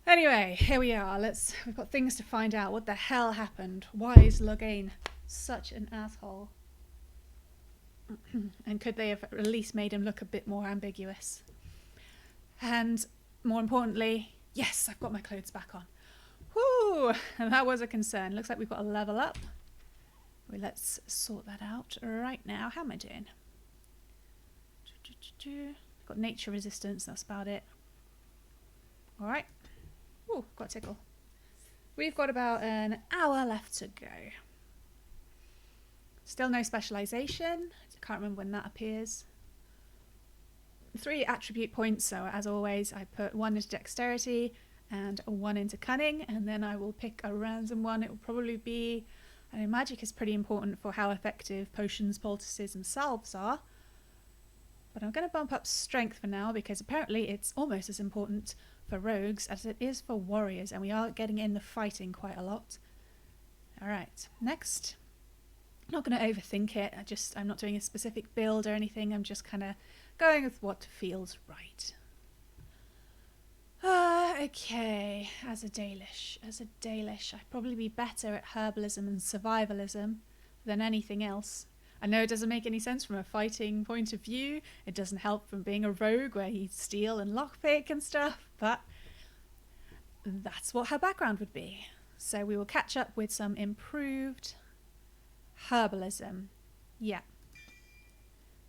Anyway, here we are. We've got things to find out. What the hell happened? Why is Logain such an asshole? And could they have at least made him look a bit more ambiguous? And more importantly, yes, I've got my clothes back on. Whoo! And that was a concern. Looks like we've got a level up. Well, let's sort that out right now. How am I doing? Got nature resistance, that's about it. Alright. Ooh, got a tickle. We've got about an hour left to go. Still no specialization. I can't remember when that appears. 3 attribute points, so as always I put 1 into dexterity and 1 into cunning, and then I will pick a random one. It will probably be, I know magic is pretty important for how effective potions, poultices and salves are, but I'm going to bump up strength for now because apparently it's almost as important for rogues as it is for warriors, and we are getting in the fighting quite a lot. Alright, next. I'm not going to overthink it. I'm not doing a specific build or anything. I'm just kind of going with what feels right. Okay, as a Dalish, I'd probably be better at herbalism and survivalism than anything else. I know it doesn't make any sense from a fighting point of view. It doesn't help from being a rogue where you steal and lockpick and stuff, but that's what her background would be. So we will catch up with some improved herbalism. Yeah.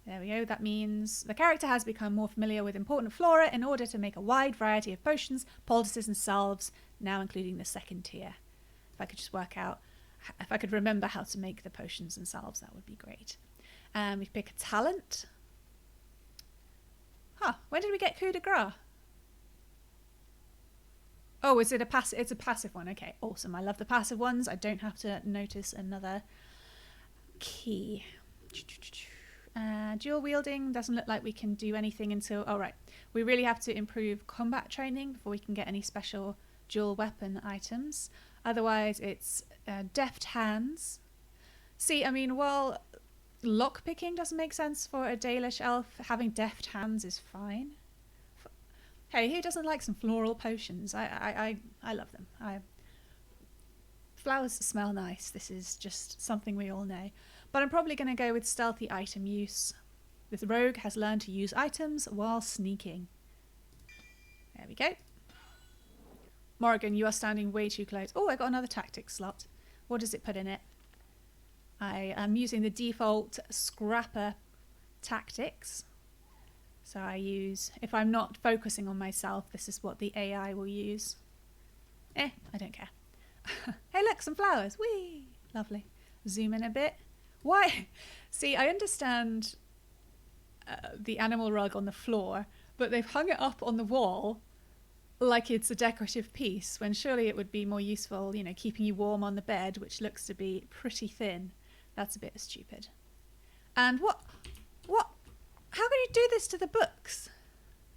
There we go. That means the character has become more familiar with important flora in order to make a wide variety of potions, poultices and salves, now including the second tier. If I could just work out, if I could remember how to make the potions and salves, that would be great. We pick a talent. When did we get coup de grace? Oh, is it a passive? It's a passive one. Okay, awesome. I love the passive ones. I don't have to notice another key. Dual wielding doesn't look like we can do anything until... Oh, right. We really have to improve combat training before we can get any special dual weapon items. Otherwise, it's deft hands. See, I mean, while lockpicking doesn't make sense for a Dalish elf, having deft hands is fine. Hey, who doesn't like some floral potions? I love them. Flowers smell nice. This is just something we all know. But I'm probably going to go with stealthy item use. This rogue has learned to use items while sneaking. There we go. Morrigan, you are standing way too close. Oh, I got another tactics slot. What does it put in it? I am using the default scrapper tactics. So I use, if I'm not focusing on myself, this is what the AI will use. I don't care. Hey, look, some flowers. Whee! Lovely. Zoom in a bit. Why? See, I understand the animal rug on the floor, but they've hung it up on the wall like it's a decorative piece, when surely it would be more useful, you know, keeping you warm on the bed, which looks to be pretty thin. That's a bit stupid. And what? How can you do this to the books?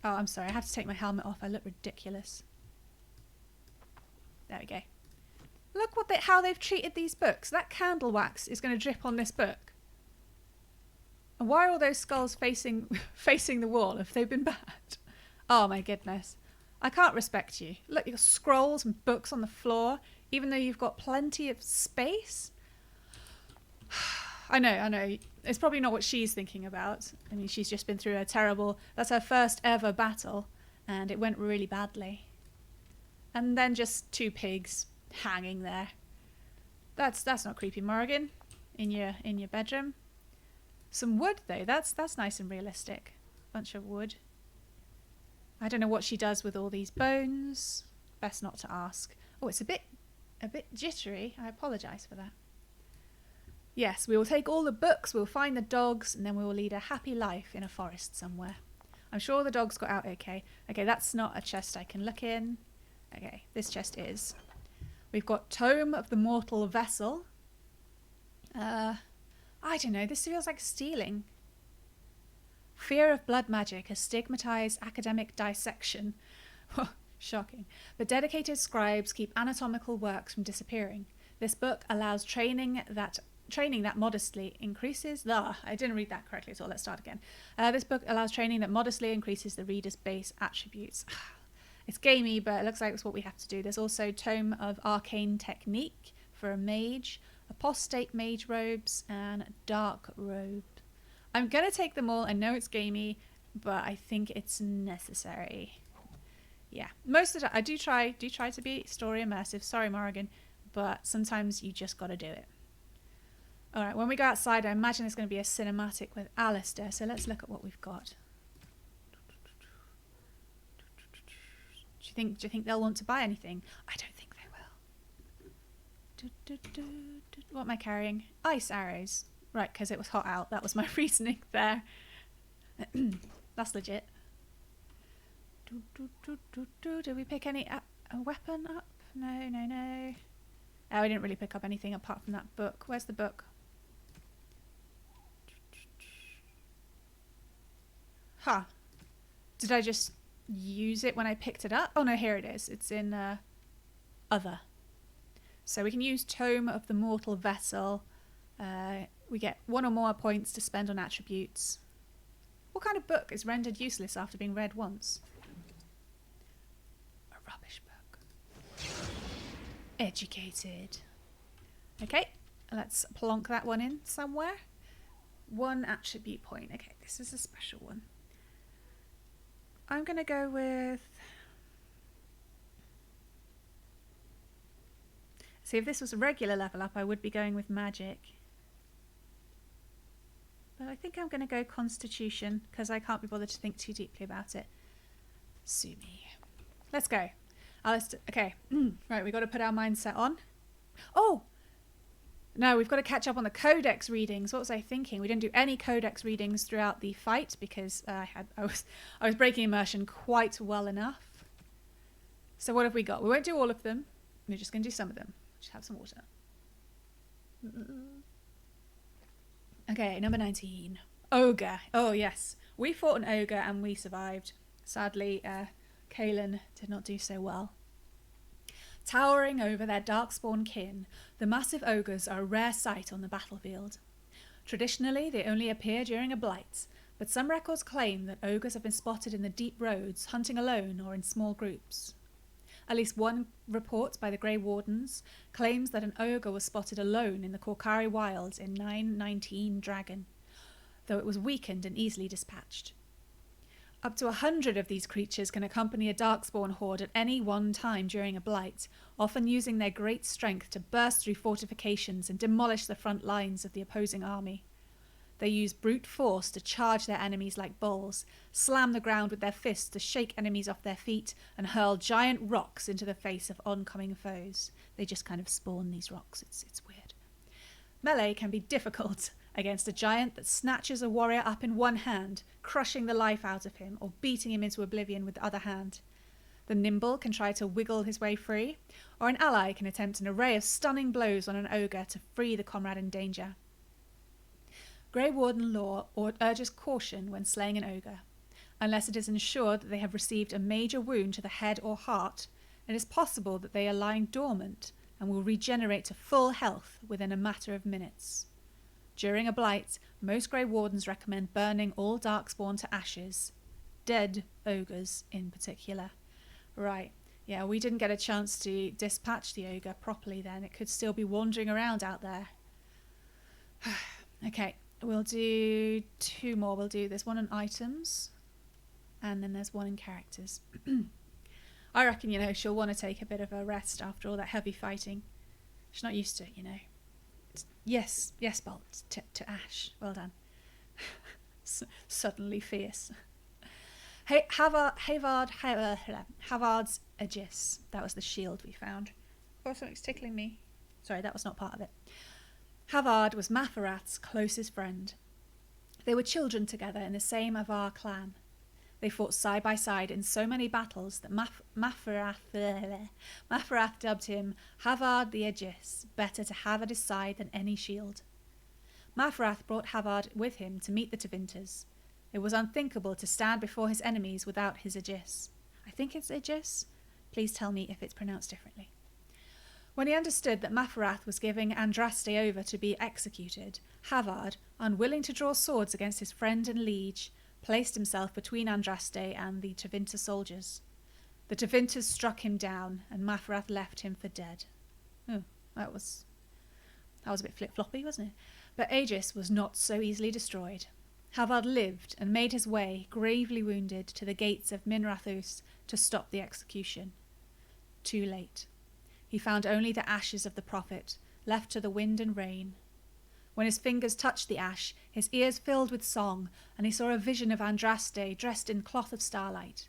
Oh, I'm sorry. I have to take my helmet off. I look ridiculous. There we go. Look how they've treated these books. That candle wax is going to drip on this book. And why are all those skulls facing the wall if they've been bad? Oh my goodness. I can't respect you. Look, you've got scrolls and books on the floor, even though you've got plenty of space. I know. It's probably not what she's thinking about. I mean, she's just been through that's her first ever battle, and it went really badly. And then just 2 pigs hanging there. That's not creepy, Morrigan. In your bedroom. Some wood though. That's nice and realistic. Bunch of wood. I don't know what she does with all these bones. Best not to ask. Oh, it's a bit jittery. I apologise for that. Yes, we will take all the books, we'll find the dogs, and then we will lead a happy life in a forest somewhere. I'm sure the dogs got out okay. Okay, that's not a chest I can look in. Okay, this chest is. We've got Tome of the Mortal Vessel. I don't know, this feels like stealing. Fear of blood magic, a stigmatized academic dissection. Shocking. The dedicated scribes keep anatomical works from disappearing. This book allows training that modestly increases... I didn't read that correctly, so let's start again. This book allows training that modestly increases the reader's base attributes. It's gamey, but it looks like it's what we have to do. There's also Tome of Arcane Technique for a mage, Apostate Mage Robes, and Dark Robe. I'm going to take them all. I know it's gamey, but I think it's necessary. Yeah, most of the time I do try to be story immersive. Sorry, Morrigan, but sometimes you just got to do it. All right, when we go outside, I imagine there's going to be a cinematic with Alistair. So let's look at what we've got. Do you think they'll want to buy anything? I don't think they will. What am I carrying? Ice arrows. Right, because it was hot out. That was my reasoning there. That's legit. Did we pick any a weapon up? No. Oh, we didn't really pick up anything apart from that book. Where's the book? Huh. Did I just use it when I picked it up? Oh no, here it is. It's in Other. So we can use Tome of the Mortal Vessel. We get 1 or more points to spend on attributes. What kind of book is rendered useless after being read once? A rubbish book. Educated. Okay, let's plonk that one in somewhere. 1 attribute point. Okay, this is a special one. I'm going to go with... See, if this was a regular level up, I would be going with magic. But I think I'm going to go Constitution, because I can't be bothered to think too deeply about it. Sue me. Let's go. Okay. Right, we've got to put our mindset on. Oh! No, we've got to catch up on the codex readings. What was I thinking? We didn't do any codex readings throughout the fight because I was breaking immersion quite well enough. So what have we got? We won't do all of them. We're just going to do some of them. Just have some water. Okay, number 19. Ogre. Oh, yes. We fought an ogre and we survived. Sadly, Kaelin did not do so well. Towering over their darkspawn kin, the massive ogres are a rare sight on the battlefield. Traditionally, they only appear during a blight, but some records claim that ogres have been spotted in the deep roads, hunting alone or in small groups. At least one report by the Grey Wardens claims that an ogre was spotted alone in the Korcari Wilds in 919 Dragon, though it was weakened and easily dispatched. Up to 100 of these creatures can accompany a darkspawn horde at any one time during a blight, often using their great strength to burst through fortifications and demolish the front lines of the opposing army. They use brute force to charge their enemies like bulls, slam the ground with their fists to shake enemies off their feet, and hurl giant rocks into the face of oncoming foes. They just kind of spawn these rocks. It's weird. Melee can be difficult against a giant that snatches a warrior up in one hand, crushing the life out of him or beating him into oblivion with the other hand. The nimble can try to wiggle his way free, or an ally can attempt an array of stunning blows on an ogre to free the comrade in danger. Grey Warden law urges caution when slaying an ogre. Unless it is ensured that they have received a major wound to the head or heart, it is possible that they are lying dormant and will regenerate to full health within a matter of minutes. During a blight, most Grey Wardens recommend burning all darkspawn to ashes. Dead ogres in particular. Right, yeah, we didn't get a chance to dispatch the ogre properly then. It could still be wandering around out there. Okay, we'll do 2 more. There's 1 on items, and then there's 1 in characters. I reckon, she'll want to take a bit of a rest after all that heavy fighting. She's not used to it, Yes, Bolt, to Ash. Well done. Suddenly fierce. Hey, Havard's Aegis. That was the shield we found. Oh, something's tickling me. Sorry, that was not part of it. Havard was Mafarath's closest friend. They were children together in the same Avar clan. They fought side by side in so many battles that Mafarath dubbed him Havard the Aegis, better to have at his side than any shield. Mafarath brought Havard with him to meet the Tevinters. It was unthinkable to stand before his enemies without his Aegis. I think it's Aegis. Please tell me if it's pronounced differently. When he understood that Mafarath was giving Andraste over to be executed, Havard, unwilling to draw swords against his friend and liege, placed himself between Andraste and the Tevinter soldiers. The Tevinters struck him down, and Mathrath left him for dead. Oh, that was a bit flip-floppy, wasn't it? But Aegis was not so easily destroyed. Havard lived and made his way, gravely wounded, to the gates of Minrathous to stop the execution. Too late. He found only the ashes of the prophet, left to the wind and rain. When his fingers touched the ash, his ears filled with song, and he saw a vision of Andraste dressed in cloth of starlight.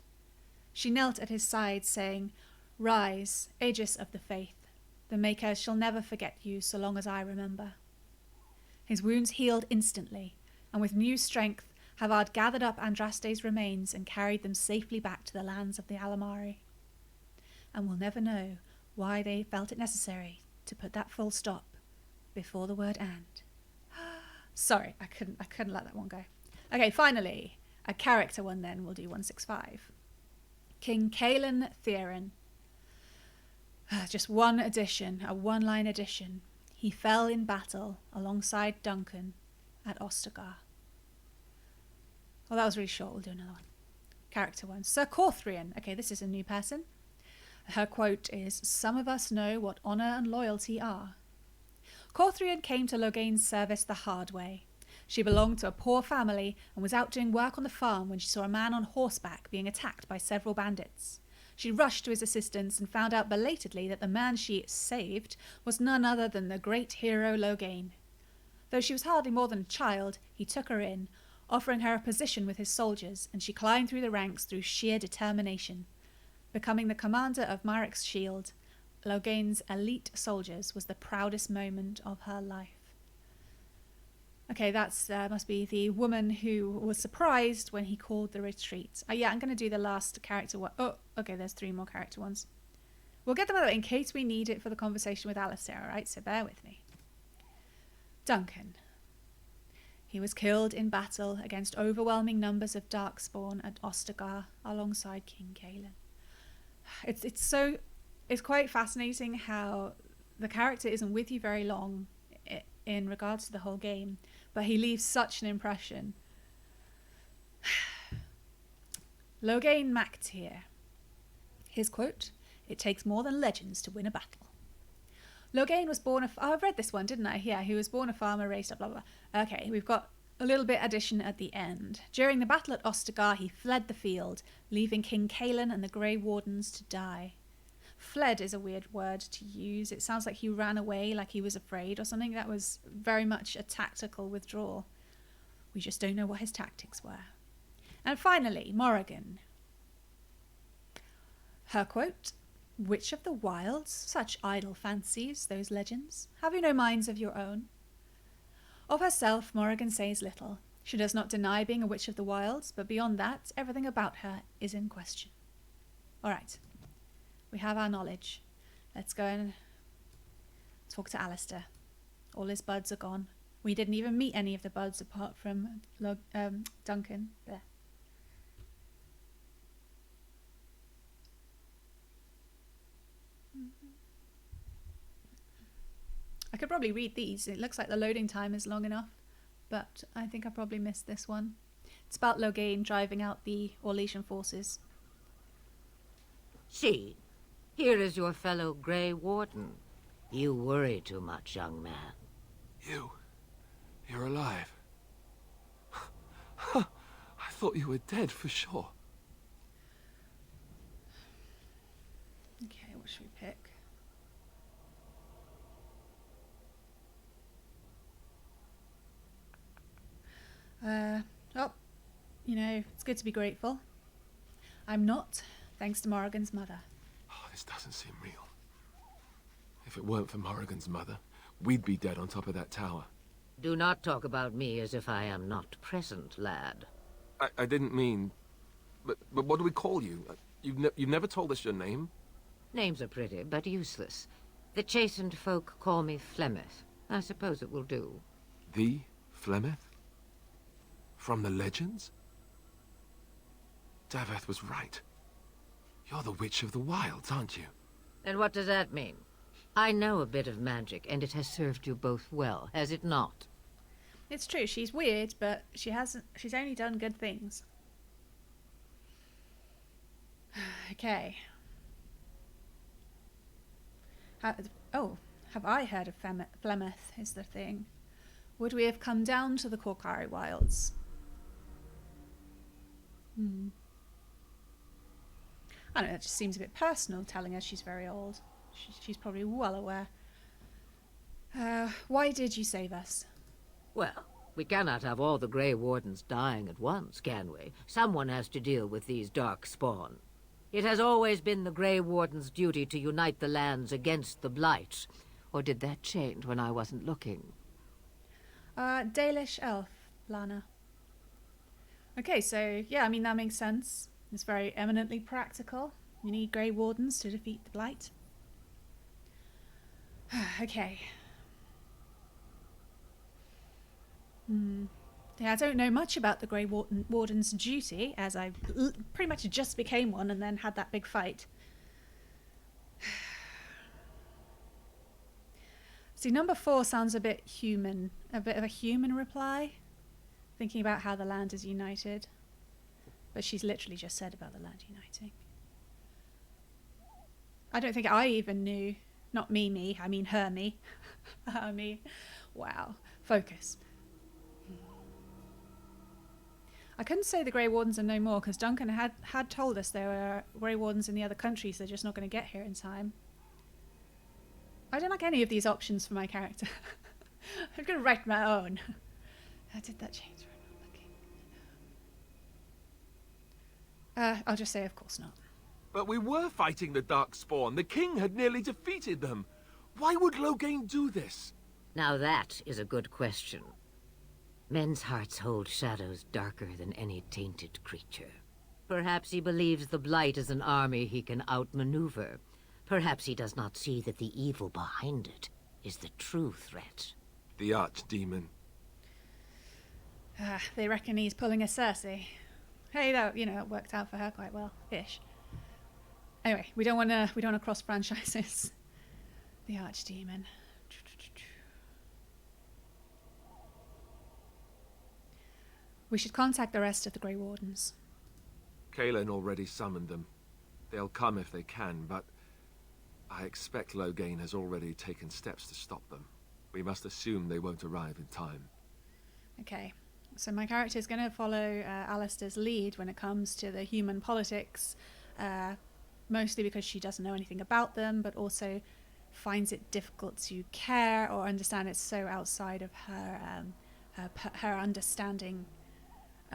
She knelt at his side, saying, "Rise, Aegis of the faith. The Maker shall never forget you so long as I remember." His wounds healed instantly, and with new strength, Havard gathered up Andraste's remains and carried them safely back to the lands of the Alamari. And we'll never know why they felt it necessary to put that full stop before the word "and." Sorry, I couldn't let that one go. Okay, finally, a character one then. We'll do 165. King Caelan Theron. Just one addition, a one-line addition. He fell in battle alongside Duncan at Ostagar. Oh, that was really short. We'll do another one. Character one. Sir Corthrian. Okay, this is a new person. Her quote is, "Some of us know what honour and loyalty are." Corthrian came to Loghain's service the hard way. She belonged to a poor family and was out doing work on the farm when she saw a man on horseback being attacked by several bandits. She rushed to his assistance and found out belatedly that the man she saved was none other than the great hero Loghain. Though she was hardly more than a child, he took her in, offering her a position with his soldiers, and she climbed through the ranks through sheer determination. Becoming the commander of Maric's shield, Loghain's elite soldiers, was the proudest moment of her life. Okay, that's must be the woman who was surprised when he called the retreat. Yeah, I'm going to do the last character one. Oh, okay, there's 3 more character ones. We'll get them out in case we need it for the conversation with Alistair, alright? So bear with me. Duncan. He was killed in battle against overwhelming numbers of Darkspawn at Ostagar alongside King Caelan. It's quite fascinating how the character isn't with you very long in regards to the whole game, but he leaves such an impression. Loghain Mactyr. His quote, "It takes more than legends to win a battle." Loghain was born I've read this one, didn't I? Yeah, he was born a farmer, raised up, blah, blah, blah. Okay, we've got a little bit addition at the end. During the battle at Ostagar, he fled the field, leaving King Caelan and the Grey Wardens to die. Fled is a weird word to use. It sounds like he ran away, like he was afraid or something. That was very much a tactical withdrawal. We just don't know what his tactics were. And finally, Morrigan. Her quote, "Witch of the wilds, such idle fancies, those legends. Have you no minds of your own?" Of herself, Morrigan says little. She does not deny being a witch of the wilds, but beyond that, everything about her is in question. All right. We have our knowledge. Let's go and talk to Alistair. All his buds are gone. We didn't even meet any of the buds apart from Duncan. There. I could probably read these. It looks like the loading time is long enough, but I think I probably missed this one. It's about Loghain driving out the Orlesian forces. See, here is your fellow Grey Warden. You worry too much, young man. You're alive. I thought you were dead for sure. Okay, what should we pick? It's good to be grateful. I'm not, thanks to Morrigan's mother. Oh, this doesn't seem real. If it weren't for Morrigan's mother, we'd be dead on top of that tower. Do not talk about me as if I am not present, lad. I didn't mean... But what do we call you? You've never told us your name? Names are pretty, but useless. The chastened folk call me Flemeth. I suppose it will do. The Flemeth? From the legends? Daveth was right. You're the Witch of the Wilds, aren't you? And what does that mean? I know a bit of magic, and it has served you both well, has it not? It's true, she's weird, but she's only done good things. Okay, Oh, have I heard of Flemeth, is the thing. Would we have come down to the Korkari Wilds? I don't know, it just seems a bit personal telling her she's very old. She's probably well aware. Why did you save us? Well, we cannot have all the Grey Wardens dying at once, can we? Someone has to deal with these dark spawn. It has always been the Grey Warden's duty to unite the lands against the Blight. Or did that change when I wasn't looking? Dalish elf, Lana. Okay, so, yeah, I mean, that makes sense. It's very eminently practical. You need Grey Wardens to defeat the Blight. Okay. Yeah, I don't know much about the Grey Warden's duty, as I pretty much just became one and then had that big fight. See, number 4 sounds a bit human. A bit of a human reply. Thinking about how the land is united. But she's literally just said about the land uniting. I don't think I even knew. Not me, I mean her me. Her me. Wow. Focus. I couldn't say the Grey Wardens are no more, because Duncan had told us there were Grey Wardens in the other countries, they're just not going to get here in time. I don't like any of these options for my character. I'm going to write my own. How did that change when I'm looking? I'll just say of course not. But we were fighting the dark spawn. The king had nearly defeated them. Why would Loghain do this? Now that is a good question. Men's hearts hold shadows darker than any tainted creature. Perhaps he believes the Blight is an army he can outmaneuver. Perhaps he does not see that the evil behind it is the true threat. The archdemon. They reckon he's pulling a Cersei. Hey, that, you know, it worked out for her quite well, ish. Anyway, we don't want to cross franchises. The archdemon. We should contact the rest of the Grey Wardens. Kaelin already summoned them. They'll come if they can, but I expect Loghain has already taken steps to stop them. We must assume they won't arrive in time. Okay, so my character is going to follow Alistair's lead when it comes to the human politics, mostly because she doesn't know anything about them, but also finds it difficult to care or understand. It's so outside of her her understanding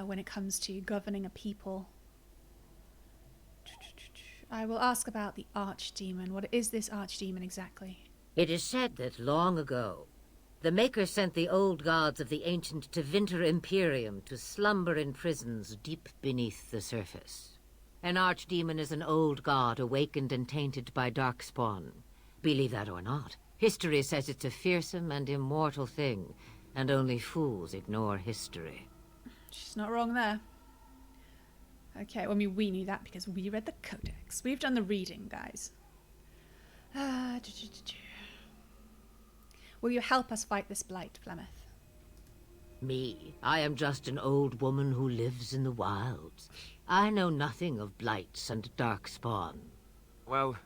when it comes to governing a people. I will ask about the archdemon. What is this archdemon exactly? It is said that long ago, the Maker sent the old gods of the ancient Tevinter Imperium to slumber in prisons deep beneath the surface. An archdemon is an old god awakened and tainted by darkspawn. Believe that or not, history says it's a fearsome and immortal thing, and only fools ignore history. She's not wrong there. Okay, well, I mean, we knew that because we read the Codex. We've done the reading, guys. Will you help us fight this Blight, Flemeth? Me? I am just an old woman who lives in the wilds. I know nothing of blights and darkspawn. Well,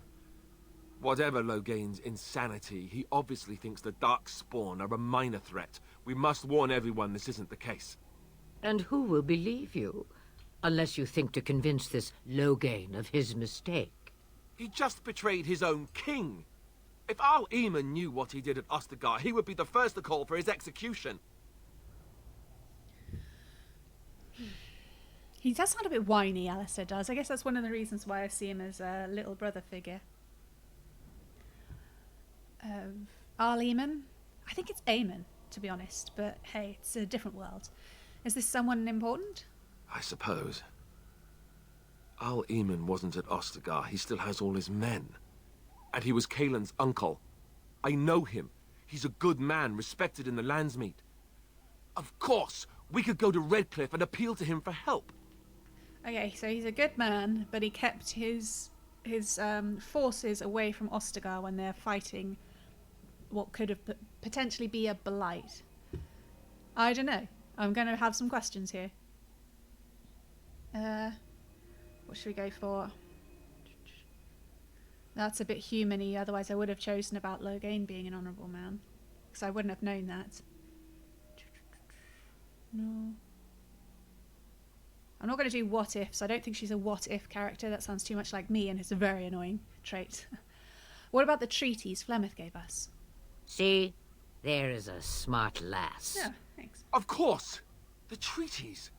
whatever Loghain's insanity, he obviously thinks the darkspawn are a minor threat. We must warn everyone this isn't the case. And who will believe you? Unless you think to convince this Loghain of his mistake. He just betrayed his own king. If Al Eamon knew what he did at Ostagar, he would be the first to call for his execution. He does sound a bit whiny, Alistair does. I guess that's one of the reasons why I see him as a little brother figure. Al Eamon? I think it's Aemon, to be honest, but hey, it's a different world. Is this someone important? I suppose. Al Eamon wasn't at Ostagar. He still has all his men. And he was Kaelin's uncle. I know him. He's a good man, respected in the Landsmeet. Of course, we could go to Redcliffe and appeal to him for help. Okay, so he's a good man, but he kept his forces away from Ostagar when they're fighting what could have potentially be a blight. I don't know. I'm going to have some questions here. What should we go for? That's a bit human-y, otherwise I would have chosen about Loghain being an honourable man. Because I wouldn't have known that. No. I'm not going to do what ifs. I don't think she's a what if character. That sounds too much like me, and it's a very annoying trait. What about the treaties Flemeth gave us? See? There is a smart lass. Yeah, thanks. Of course! The treaties.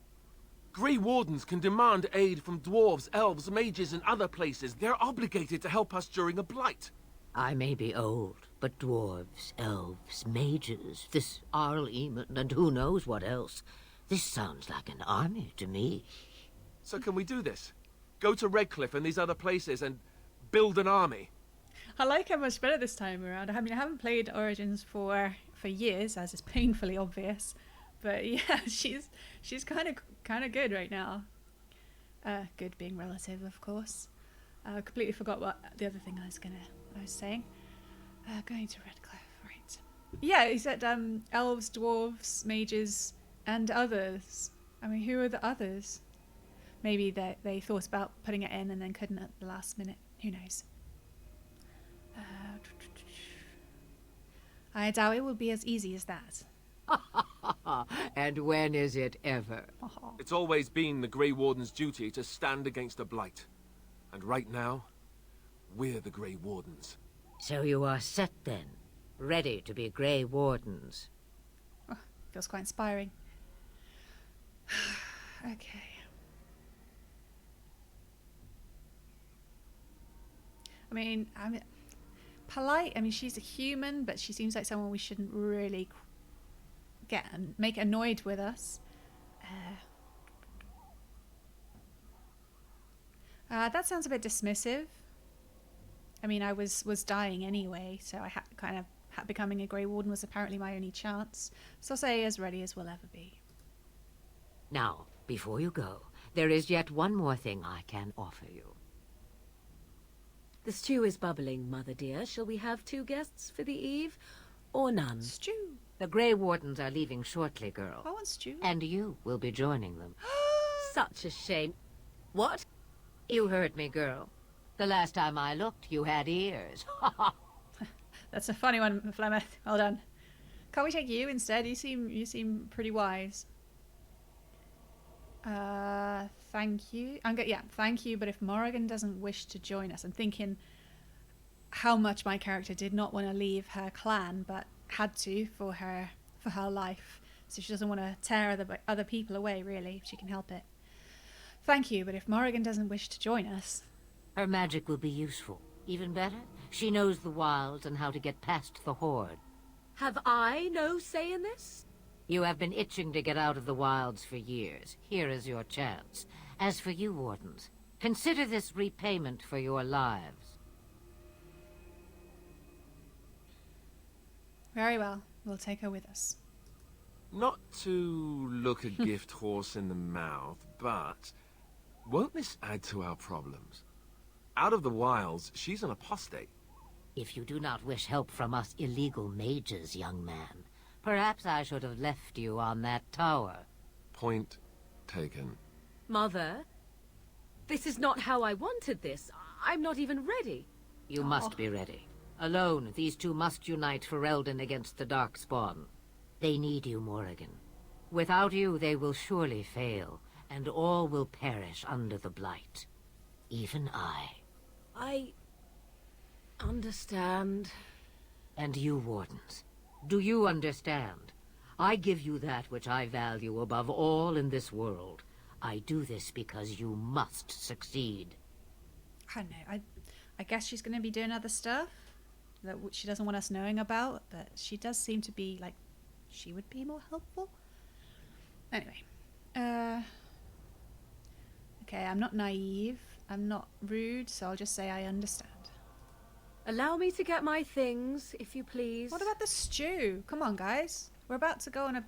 Grey Wardens can demand aid from dwarves, elves, mages, and other places. They're obligated to help us during a blight. I may be old, but dwarves, elves, mages, this Arl Eamon, and who knows what else. This sounds like an army to me. So can we do this? Go to Redcliffe and these other places and build an army? I like her much better this time around. I mean, I haven't played Origins for years, as is painfully obvious. But yeah, she's kind of good right now. Good being relative, of course. I completely forgot what the other thing I was saying. Going to Redcliffe, right? Yeah, he said elves, dwarves, mages, and others. I mean, who are the others? Maybe they thought about putting it in and then couldn't at the last minute. Who knows? I doubt it will be as easy as that. And when is it ever? It's always been the Grey Warden's duty to stand against a blight. And right now, we're the Grey Wardens. So you are set then, ready to be Grey Wardens. Oh, feels quite inspiring. Okay. I mean, polite. I mean, she's a human, but she seems like someone we shouldn't really make annoyed with us. That sounds a bit dismissive. I mean, I was dying anyway, so becoming a Grey Warden was apparently my only chance. So I'll say as ready as we'll ever be. Now, before you go, there is yet one more thing I can offer you. The stew is bubbling, Mother dear. Shall we have 2 guests for the eve, or none? Stew. The Grey Wardens are leaving shortly, girl. I want stew. And you will be joining them. Such a shame. What? You heard me, girl. The last time I looked, you had ears. That's a funny one, Flemeth. Well done. Can't we take you instead? You seem pretty wise. Thank you. Thank you. But if Morrigan doesn't wish to join us, I'm thinking how much my character did not want to leave her clan, but had to for her life. So she doesn't want to tear other people away, really, if she can help it. Thank you, but if Morrigan doesn't wish to join us... Her magic will be useful. Even better, she knows the wilds and how to get past the Horde. Have I no say in this? You have been itching to get out of the wilds for years. Here is your chance. As for you, Wardens, consider this repayment for your lives. Very well. We'll take her with us. Not to look a gift horse in the mouth, but won't this add to our problems? Out of the wilds, she's an apostate. If you do not wish help from us illegal mages, young man, perhaps I should have left you on that tower. Point taken. Mother, this is not how I wanted this. I'm not even ready. You must be ready. Alone, these 2 must unite for Eldon against the Darkspawn. They need you, Morrigan. Without you, they will surely fail, and all will perish under the Blight. Even I. I... understand. And you, Wardens, do you understand? I give you that which I value above all in this world. I do this because you must succeed. I don't know. I guess she's going to be doing other stuff that she doesn't want us knowing about, but she does seem to be, like, she would be more helpful. Anyway. Okay, I'm not naive. I'm not rude, so I'll just say I understand. Allow me to get my things, if you please. What about the stew? Come on, guys. We're about to go on a...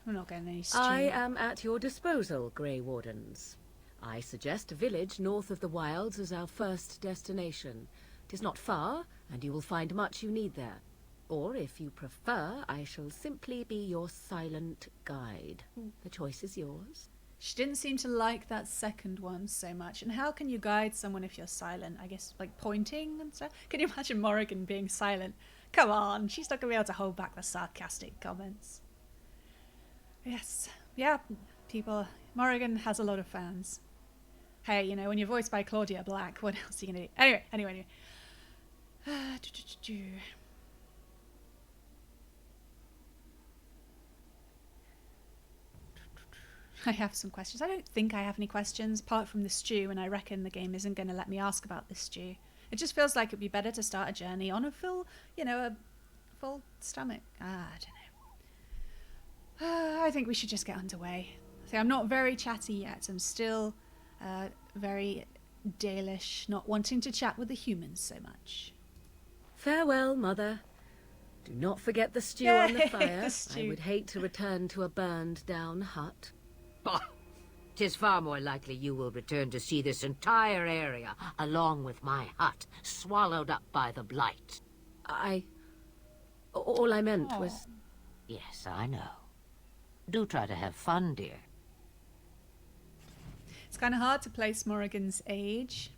We're not getting any stew. I am at your disposal, Grey Wardens. I suggest a village north of the wilds as our first destination. 'Tis not far, and you will find much you need there. Or, if you prefer, I shall simply be your silent guide. The choice is yours. She didn't seem to like that second one so much. And how can you guide someone if you're silent? I guess like pointing and stuff. Can you imagine Morrigan being silent? Come on, she's not going to be able to hold back the sarcastic comments. Yes. Yeah, people. Morrigan has a lot of fans. Hey, you know, when you're voiced by Claudia Black, what else are you going to do? Anyway. I have some questions. I don't think I have any questions apart from the stew, and I reckon the game isn't going to let me ask about the stew. It just feels like it'd be better to start a journey on a full, a full stomach. I don't know. I think we should just get underway. See, I'm not very chatty yet. I'm still very Dalish, not wanting to chat with the humans so much. Farewell, Mother. Do not forget the stew Yay, on the fire. the stew. I would hate to return to a burned-down hut. Bah! 'Tis far more likely you will return to see this entire area, along with my hut, swallowed up by the blight. All I meant Oh. was... Yes, I know. Do try to have fun, dear. It's kind of hard to place Morrigan's age.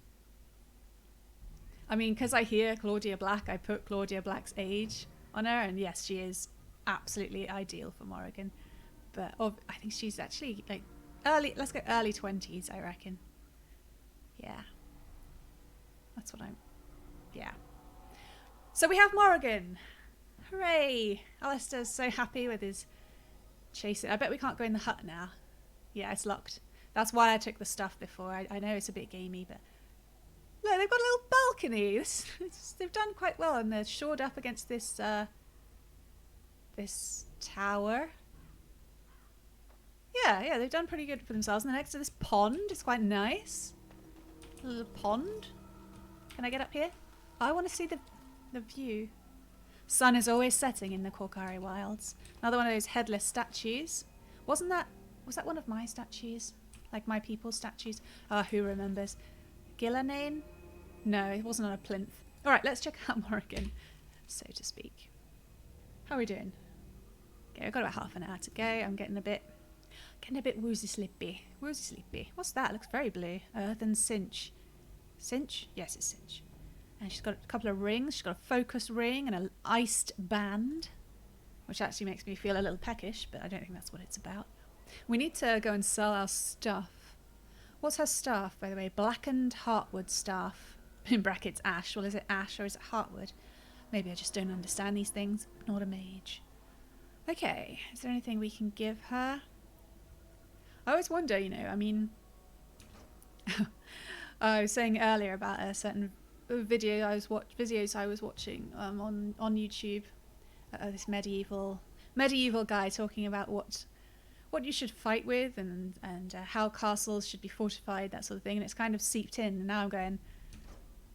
I mean, because I hear Claudia Black, I put Claudia Black's age on her, and yes, she is absolutely ideal for Morrigan. But I think she's actually like let's go early 20s, I reckon. Yeah. That's what yeah. So we have Morrigan. Hooray! Alistair's so happy with his chasing. I bet we can't go in the hut now. Yeah, it's locked. That's why I took the stuff before. I know it's a bit gamey, but look, they've got a little balcony. They've done quite well, and they're shored up against this this tower. Yeah, they've done pretty good for themselves. And the next to this pond is quite nice. A little pond. Can I get up here? I want to see the view. Sun is always setting in the Korkari Wilds. Another one of those headless statues. Was that one of my statues? Like my people's statues? Who remembers? Gillanane? No, it wasn't on a plinth. Alright, let's check out Morrigan, so to speak. How are we doing? Okay, we've got about half an hour to go. I'm getting a bit woozy sleepy. Woozy sleepy. What's that? It looks very blue. Earth and cinch. Cinch? Yes, it's cinch. And she's got a couple of rings. She's got a focus ring and an iced band, which actually makes me feel a little peckish, but I don't think that's what it's about. We need to go and sell our stuff. What's her staff, by the way? Blackened heartwood staff. In brackets, ash. Well, is it ash or is it heartwood? Maybe I just don't understand these things. Not a mage. Okay, is there anything we can give her? I always wonder, I mean... I was saying earlier about a certain videos I was watching on YouTube. This medieval guy talking about what you should fight with and how castles should be fortified, that sort of thing, and it's kind of seeped in, and now I'm going,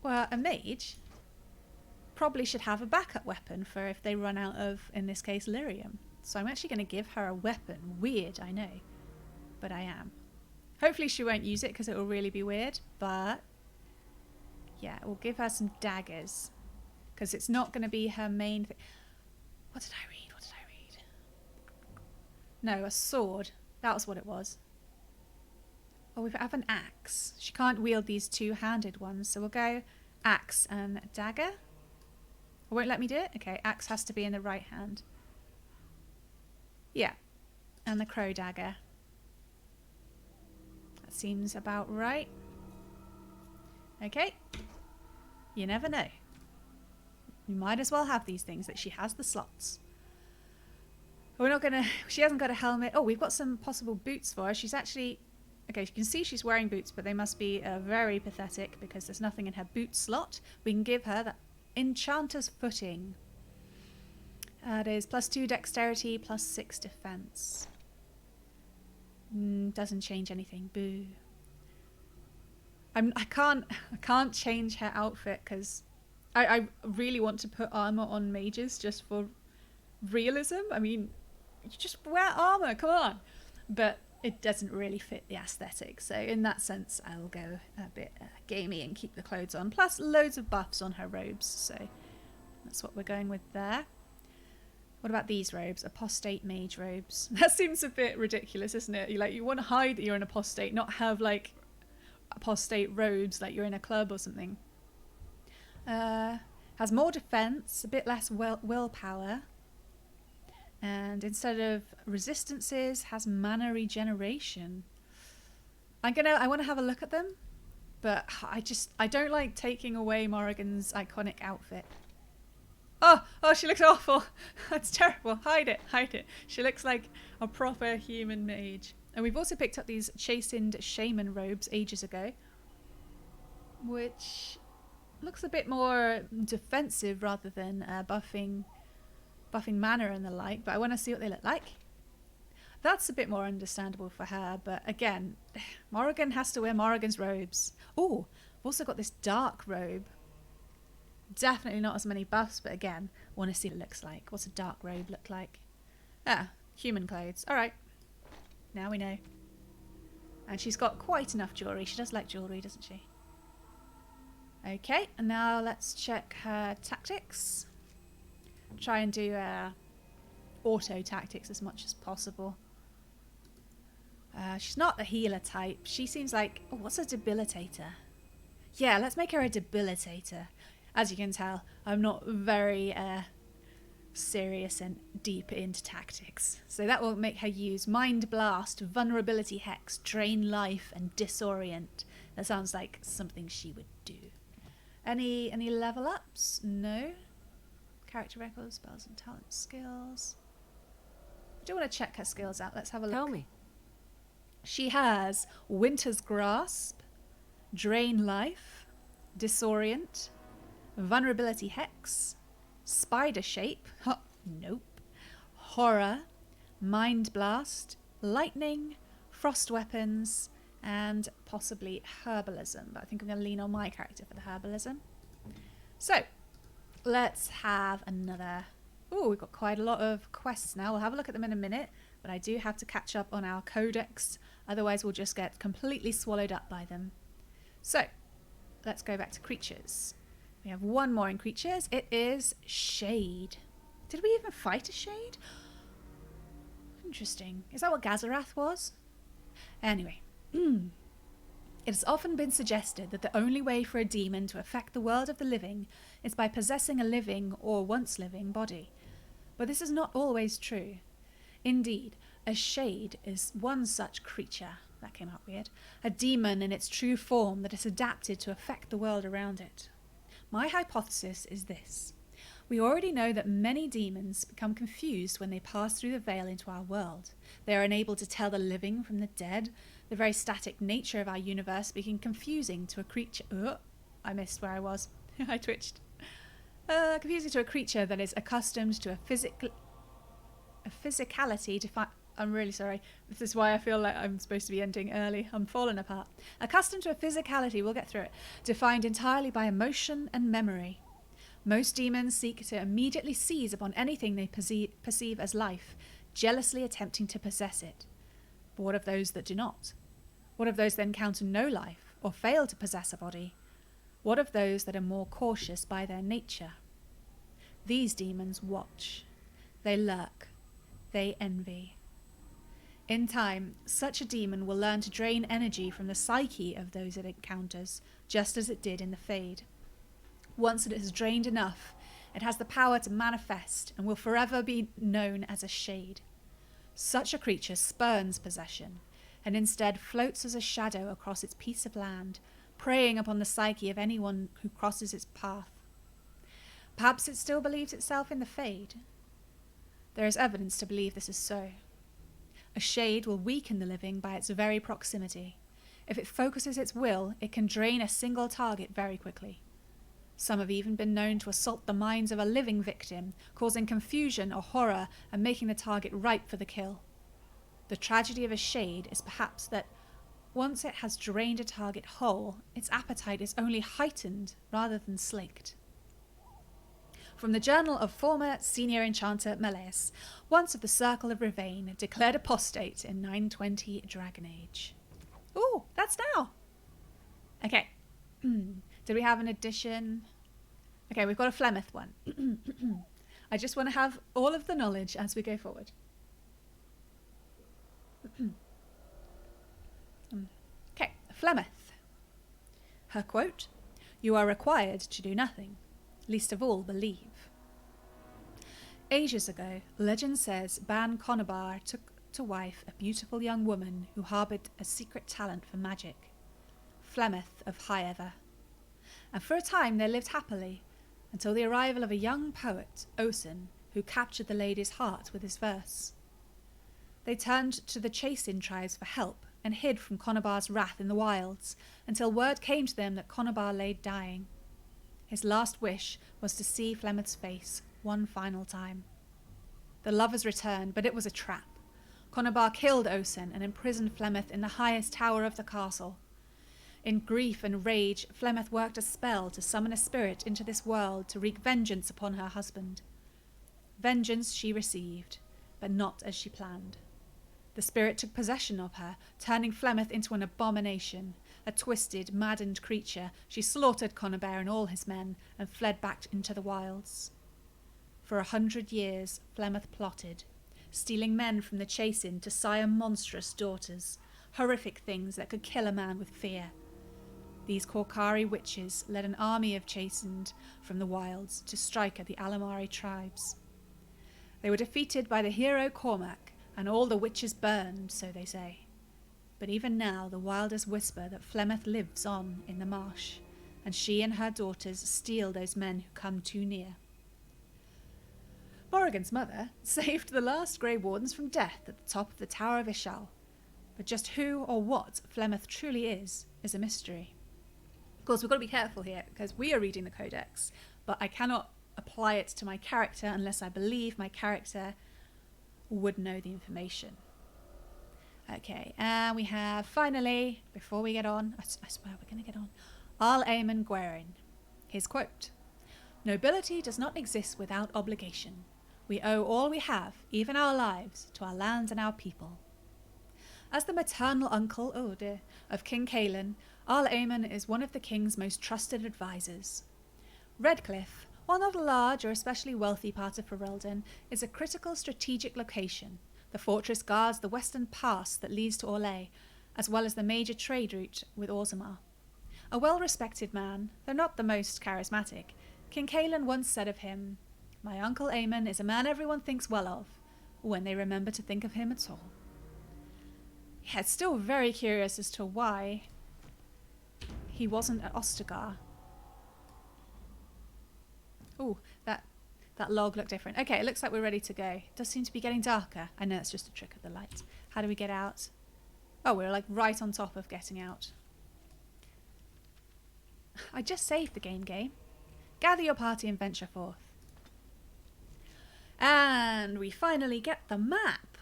well, a mage probably should have a backup weapon for if they run out of, in this case, lyrium. So I'm actually going to give her a weapon. Weird, I know, but I am. Hopefully she won't use it because it will really be weird, but yeah, we'll give her some daggers because it's not going to be her main thing. What did I read? No, a sword. That was what it was. Oh, we have an axe. She can't wield these two-handed ones, so we'll go axe and dagger. It won't let me do it? Okay, axe has to be in the right hand. Yeah, and the crow dagger. That seems about right. Okay. You never know. You might as well have these things that she has the slots. We're not gonna... She hasn't got a helmet. Oh, we've got some possible boots for her. She's actually... Okay, you can see she's wearing boots, but they must be very pathetic because there's nothing in her boot slot. We can give her that Enchanter's Footing. It is +2 dexterity, +6 defense. Doesn't change anything. Boo. I can't change her outfit because I really want to put armor on mages just for realism. I mean, you just wear armor, come on. But it doesn't really fit the aesthetic. So in that sense, I'll go a bit gamey and keep the clothes on. Plus loads of buffs on her robes. So that's what we're going with there. What about these robes? Apostate mage robes. That seems a bit ridiculous, isn't it? You want to hide that you're an apostate, not have like apostate robes like you're in a club or something. Has more defense, a bit less willpower. And instead of resistances, has mana regeneration. I want to have a look at them, but I don't like taking away Morrigan's iconic outfit. Oh, she looks awful. That's terrible. Hide it. She looks like a proper human mage. And we've also picked up these chastened shaman robes ages ago, which looks a bit more defensive rather than buffing mana and the like, but I want to see what they look like. That's a bit more understandable for her, but again, Morrigan has to wear Morrigan's robes. Oh, I've also got this dark robe. Definitely not as many buffs, but again, I want to see what it looks like. What's a dark robe look like? Ah, human clothes. Alright. Now we know. And she's got quite enough jewellery. She does like jewellery, doesn't she? Okay, and now let's check her tactics. Try and do auto tactics as much as possible. She's not a healer type. She seems like... Oh, what's a debilitator? Yeah, let's make her a debilitator. As you can tell, I'm not very serious and deep into tactics. So that will make her use Mind Blast, Vulnerability Hex, Drain Life, and Disorient. That sounds like something she would do. Any level ups? No. Character records, spells and talent skills. I do want to check her skills out. Let's have a look. Tell me. She has Winter's Grasp, Drain Life, Disorient, Vulnerability Hex, Spider Shape, nope, Horror, Mind Blast, Lightning, Frost Weapons, and possibly Herbalism. But I think I'm going to lean on my character for the Herbalism. So, let's have another... Oh, we've got quite a lot of quests now. We'll have a look at them in a minute, but I do have to catch up on our codex. Otherwise, we'll just get completely swallowed up by them. So, let's go back to creatures. We have one more in creatures. It is Shade. Did we even fight a Shade? Interesting. Is that what Gazarath was? Anyway. It has often been suggested that the only way for a demon to affect the world of the living is by possessing a living or once living body. But this is not always true. Indeed, a shade is one such creature, that came out weird, a demon in its true form that is adapted to affect the world around it. My hypothesis is this. We already know that many demons become confused when they pass through the veil into our world. They are unable to tell the living from the dead, the very static nature of our universe being confusing to a creature... I missed where I was. I twitched. Confusing to a creature that is accustomed to a physicality defined... I'm really sorry. This is why I feel like I'm supposed to be ending early. I'm falling apart. Accustomed to a physicality, we'll get through it, defined entirely by emotion and memory. Most demons seek to immediately seize upon anything they perceive as life, jealously attempting to possess it. But what of those that do not? What of those that encounter no life, or fail to possess a body? What of those that are more cautious by their nature? These demons watch. They lurk. They envy. In time, such a demon will learn to drain energy from the psyche of those it encounters, just as it did in the Fade. Once it has drained enough, it has the power to manifest and will forever be known as a shade. Such a creature spurns possession, and instead floats as a shadow across its piece of land, preying upon the psyche of anyone who crosses its path. Perhaps it still believes itself in the Fade. There is evidence to believe this is so. A shade will weaken the living by its very proximity. If it focuses its will, it can drain a single target very quickly. Some have even been known to assault the minds of a living victim, causing confusion or horror and making the target ripe for the kill. The tragedy of a shade is perhaps that once it has drained a target whole, its appetite is only heightened rather than slaked. From the journal of former senior enchanter Meleus, once of the Circle of Rivain, declared apostate in 920 Dragon Age. Ooh, that's now! Okay. Did we have an addition? Okay, we've got a Flemeth one. I just want to have all of the knowledge as we go forward. Okay, Flemeth. Her quote, "You are required to do nothing, least of all believe." Ages ago, legend says Ban Conobar took to wife a beautiful young woman who harboured a secret talent for magic, Flemeth of Highever. And for a time they lived happily, until the arrival of a young poet, Osen, who captured the lady's heart with his verse. They turned to the Chase-in tribes for help and hid from Conobar's wrath in the wilds, until word came to them that Conobar lay dying. His last wish was to see Flemeth's face one final time. The lovers returned, but it was a trap. Conobar killed Osen and imprisoned Flemeth in the highest tower of the castle. In grief and rage, Flemeth worked a spell to summon a spirit into this world to wreak vengeance upon her husband. Vengeance she received, but not as she planned. The spirit took possession of her, turning Flemeth into an abomination. A twisted, maddened creature, she slaughtered Conobar and all his men and fled back into the wilds. For 100 years, Flemeth plotted, stealing men from the Chase-in to sire monstrous daughters, horrific things that could kill a man with fear. These Korkari witches led an army of Chase-in from the wilds to strike at the Alamari tribes. They were defeated by the hero Cormac, and all the witches burned, so they say. But even now the wilders whisper that Flemeth lives on in the marsh, and she and her daughters steal those men who come too near. Morrigan's mother saved the last Grey Wardens from death at the top of the Tower of Ishal, but just who or what Flemeth truly is a mystery. Of course, we've got to be careful here, because we are reading the Codex, but I cannot apply it to my character unless I believe my character would know the information. Okay, and we have, finally, before we get on, I swear we're going to get on, Al Eamon Gwerin. His quote, "Nobility does not exist without obligation. We owe all we have, even our lives, to our lands and our people." As the maternal uncle, of King Caelan, Al Eamon is one of the king's most trusted advisors. Redcliffe, while not a large or especially wealthy part of Ferelden, is a critical strategic location. The fortress guards the western pass that leads to Orlais, as well as the major trade route with Orzammar. A well-respected man, though not the most charismatic, King Caelan once said of him, "My uncle Eamon is a man everyone thinks well of, when they remember to think of him at all." Yeah, it's still very curious as to why he wasn't at Ostagar. Oh, that log looked different. Okay, it looks like we're ready to go. It does seem to be getting darker. I know it's just a trick of the light. How do we get out? Oh, we're like right on top of getting out. I just saved the game. Gather your party and venture forth. And we finally get the map.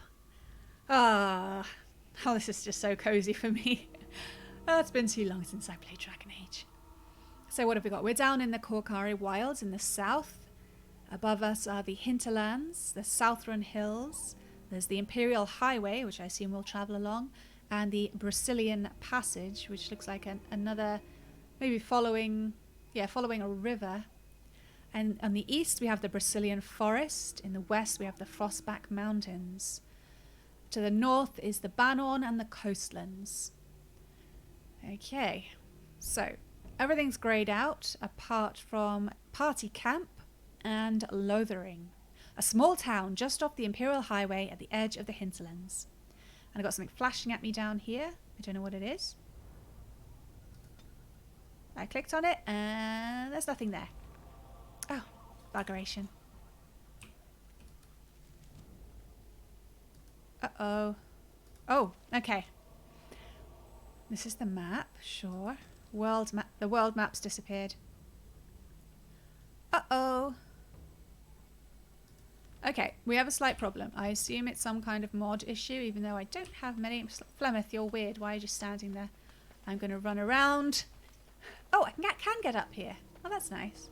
Oh, this is just so cozy for me. It's been too long since I played Dragon Age. So what have we got? We're down in the Korkari Wilds in the south. Above us are the hinterlands, the Southron Hills. There's the Imperial Highway, which I assume we'll travel along, and the Brazilian Passage, which looks like another, maybe following a river. And on the east we have the Brazilian Forest. In the west we have the Frostback Mountains. To the north is the Banorn and the coastlands. Okay, so everything's greyed out apart from Party Camp and Lothering, a small town just off the Imperial Highway at the edge of the hinterlands. And I've got something flashing at me down here. I don't know what it is. I clicked on it and there's nothing there. Oh, buggeration. Uh-oh. Oh, okay. This is the map, sure. World map. The world map's disappeared. Uh-oh. Okay, we have a slight problem. I assume it's some kind of mod issue, even though I don't have many. Flemeth, you're weird. Why are you just standing there? I'm going to run around. Oh, I can get up here. Oh, that's nice.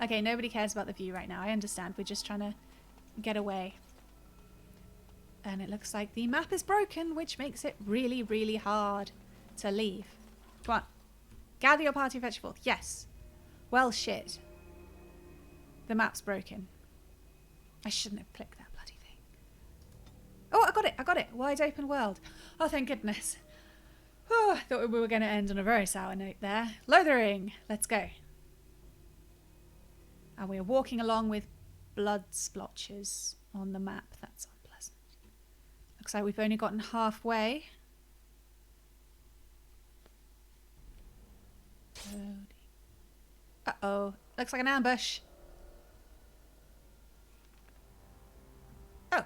Okay, nobody cares about the view right now. I understand. We're just trying to get away. And it looks like the map is broken, which makes it really, really hard to leave. Come on. Gather your party and fetch forth. Yes. Well, shit. The map's broken. I shouldn't have clicked that bloody thing. Oh, I got it. Wide open world. Oh, thank goodness. Oh, I thought we were going to end on a very sour note there. Lothering. Let's go. And we're walking along with blood splotches on the map. That's unpleasant. Looks like we've only gotten halfway. Uh-oh. Looks like an ambush. Oh.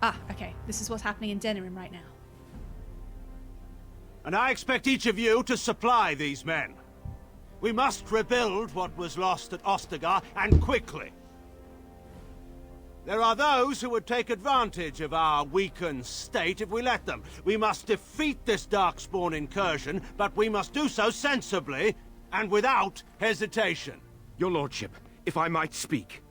Ah, okay. This is what's happening in Denerim right now. And I expect each of you to supply these men. We must rebuild what was lost at Ostagar, and quickly. There are those who would take advantage of our weakened state if we let them. We must defeat this Darkspawn incursion, but we must do so sensibly and without hesitation. Your lordship, if I might speak.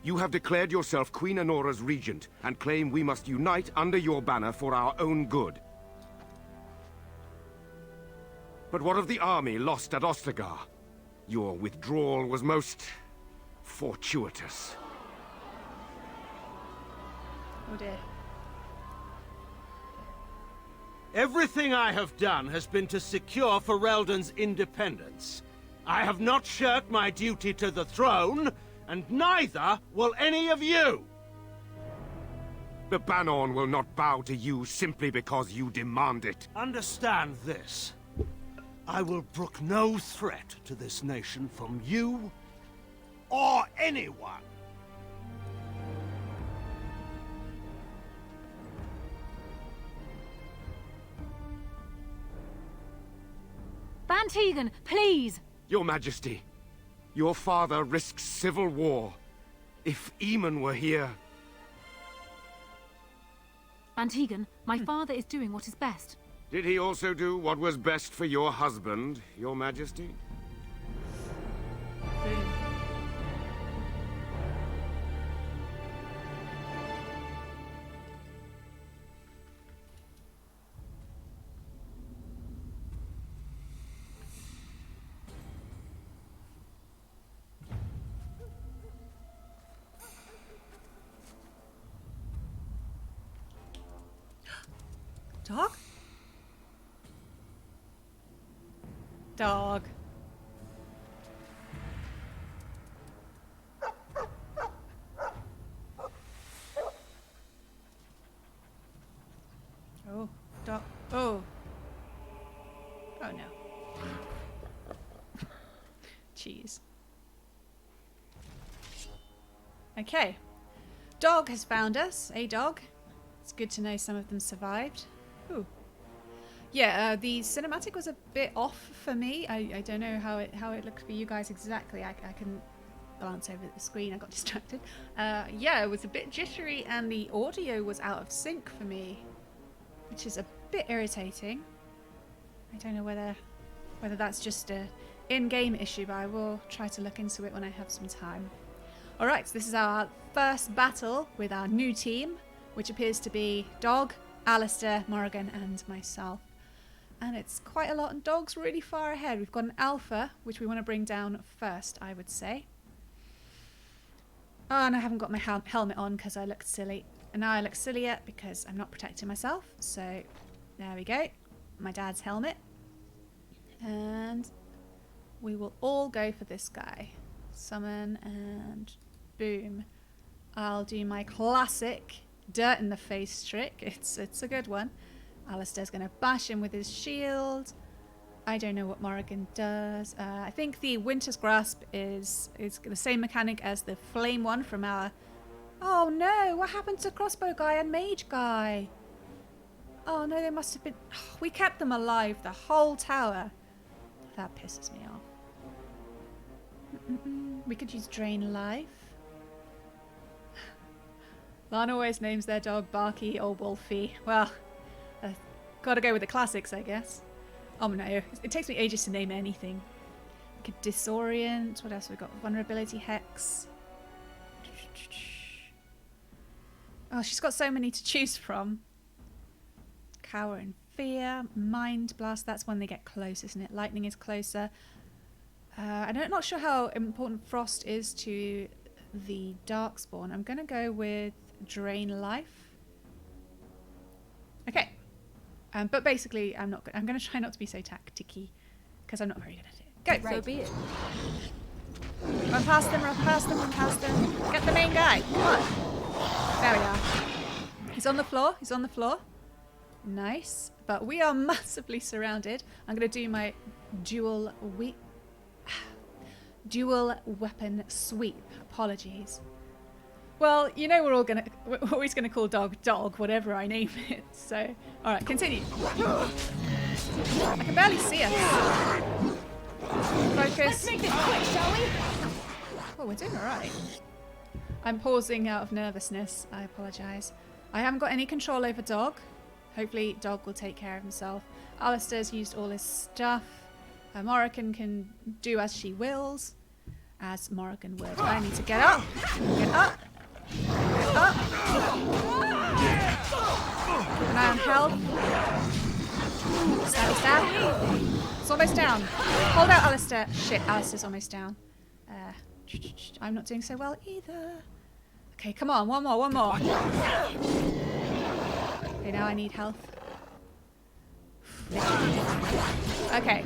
You have declared yourself Queen Honora's regent, and claim we must unite under your banner for our own good. But what of the army lost at Ostagar? Your withdrawal was most fortuitous. Oh dear. Everything I have done has been to secure Ferelden's independence. I have not shirked my duty to the throne, and neither will any of you! The Banorn will not bow to you simply because you demand it. Understand this. I will brook no threat to this nation from you or anyone. Van Tegan, please! Your Majesty, your father risks civil war. If Eamon were here... Van Tegan, my father is doing what is best. Did he also do what was best for your husband, your Majesty? Dog? Dog. Oh, dog. Oh. Oh no. Jeez. Okay. Dog has found us. A dog. It's good to know some of them survived. Ooh. Yeah, the cinematic was a bit off for me. I don't know how it looked for you guys exactly. I couldn't glance over the screen. I got distracted. Yeah, it was a bit jittery, and the audio was out of sync for me, which is a bit irritating. I don't know whether that's just a in-game issue, but I will try to look into it when I have some time. All right, so this is our first battle with our new team, which appears to be Dog, Alistair, Morrigan, and myself. And it's quite a lot, and Dog's really far ahead. We've got an Alpha, which we want to bring down first, I would say. Oh, and I haven't got my helmet on because I looked silly. And now I look sillier because I'm not protecting myself. So, there we go. My dad's helmet. And we will all go for this guy. Summon, and boom. I'll do my classic dirt in the face trick. It's a good one. Alistair's going to bash him with his shield. I don't know what Morrigan does. I think the Winter's Grasp is the same mechanic as the flame one from our... Oh no, what happened to crossbow guy and mage guy? Oh no, they must have been... Oh, we kept them alive the whole tower. That pisses me off. We could use Drain Life. Lana always names their dog Barky or Wolfie. Well, gotta go with the classics, I guess. Oh no, it takes me ages to name anything. We could Disorient. What else have we got? Vulnerability Hex. Oh, she's got so many to choose from. Cower in Fear, Mind Blast. That's when they get close, isn't it? Lightning is closer. I'm not sure how important Frost is to the Darkspawn. I'm going to go with Drain Life. Okay. But basically, I'm going to try not to be so tacticky because I'm not very good at it. Go. So be it. Run past them, run past them, run past them. Get the main guy. Come on. There we are. He's on the floor. He's on the floor. Nice. But we are massively surrounded. I'm going to do my dual weapon sweep. Apologies. Well, you know we're always gonna call dog, whatever I name it. So, all right, continue. I can barely see us. Focus. Let's make this quick, shall we? Oh, we're doing all right. I'm pausing out of nervousness. I apologise. I haven't got any control over dog. Hopefully, dog will take care of himself. Alistair's used all his stuff. Morrigan can do as she wills, as Morrigan would. I need to get up. Get up. Get up. Keep an eye on health. Stab. It's almost down. Hold out, Alistair. Shit, Alistair's almost down. I'm not doing so well either. Okay, come on. One more. Okay, now I need health. Okay.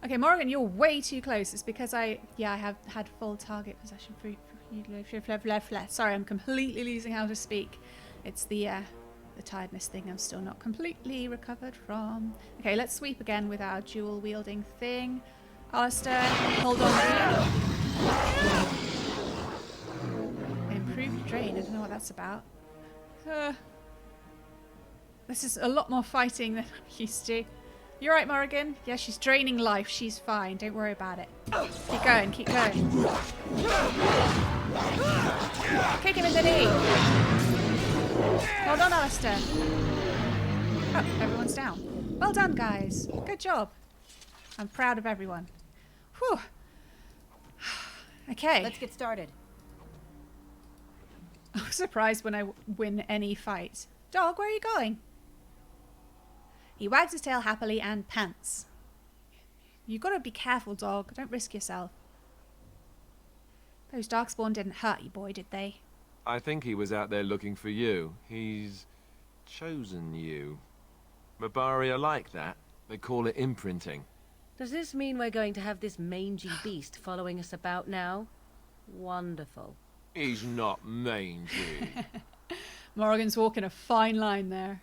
Okay, Morrigan, you're way too close. It's because I have had full target possession. Sorry, I'm completely losing how to speak. It's the tiredness thing I'm still not completely recovered from. Okay, let's sweep again with our dual wielding thing. Alistair, hold on. Improved drain. I don't know what that's about. This is a lot more fighting than I'm used to. You're right, Morrigan. Yeah, she's draining life. She's fine. Don't worry about it. Keep going. Keep going. Kick him in the knee. Hold on, Alistair. Oh, everyone's down. Well done, guys. Good job. I'm proud of everyone. Whew. Okay. Let's get started. I'm surprised when I win any fight. Dog, where are you going? He wags his tail happily and pants. You've got to be careful, dog. Don't risk yourself. Those Darkspawn didn't hurt you, boy, did they? I think he was out there looking for you. He's chosen you. Mabari are like that. They call it imprinting. Does this mean we're going to have this mangy beast following us about now? Wonderful. He's not mangy. Morrigan's walking a fine line there.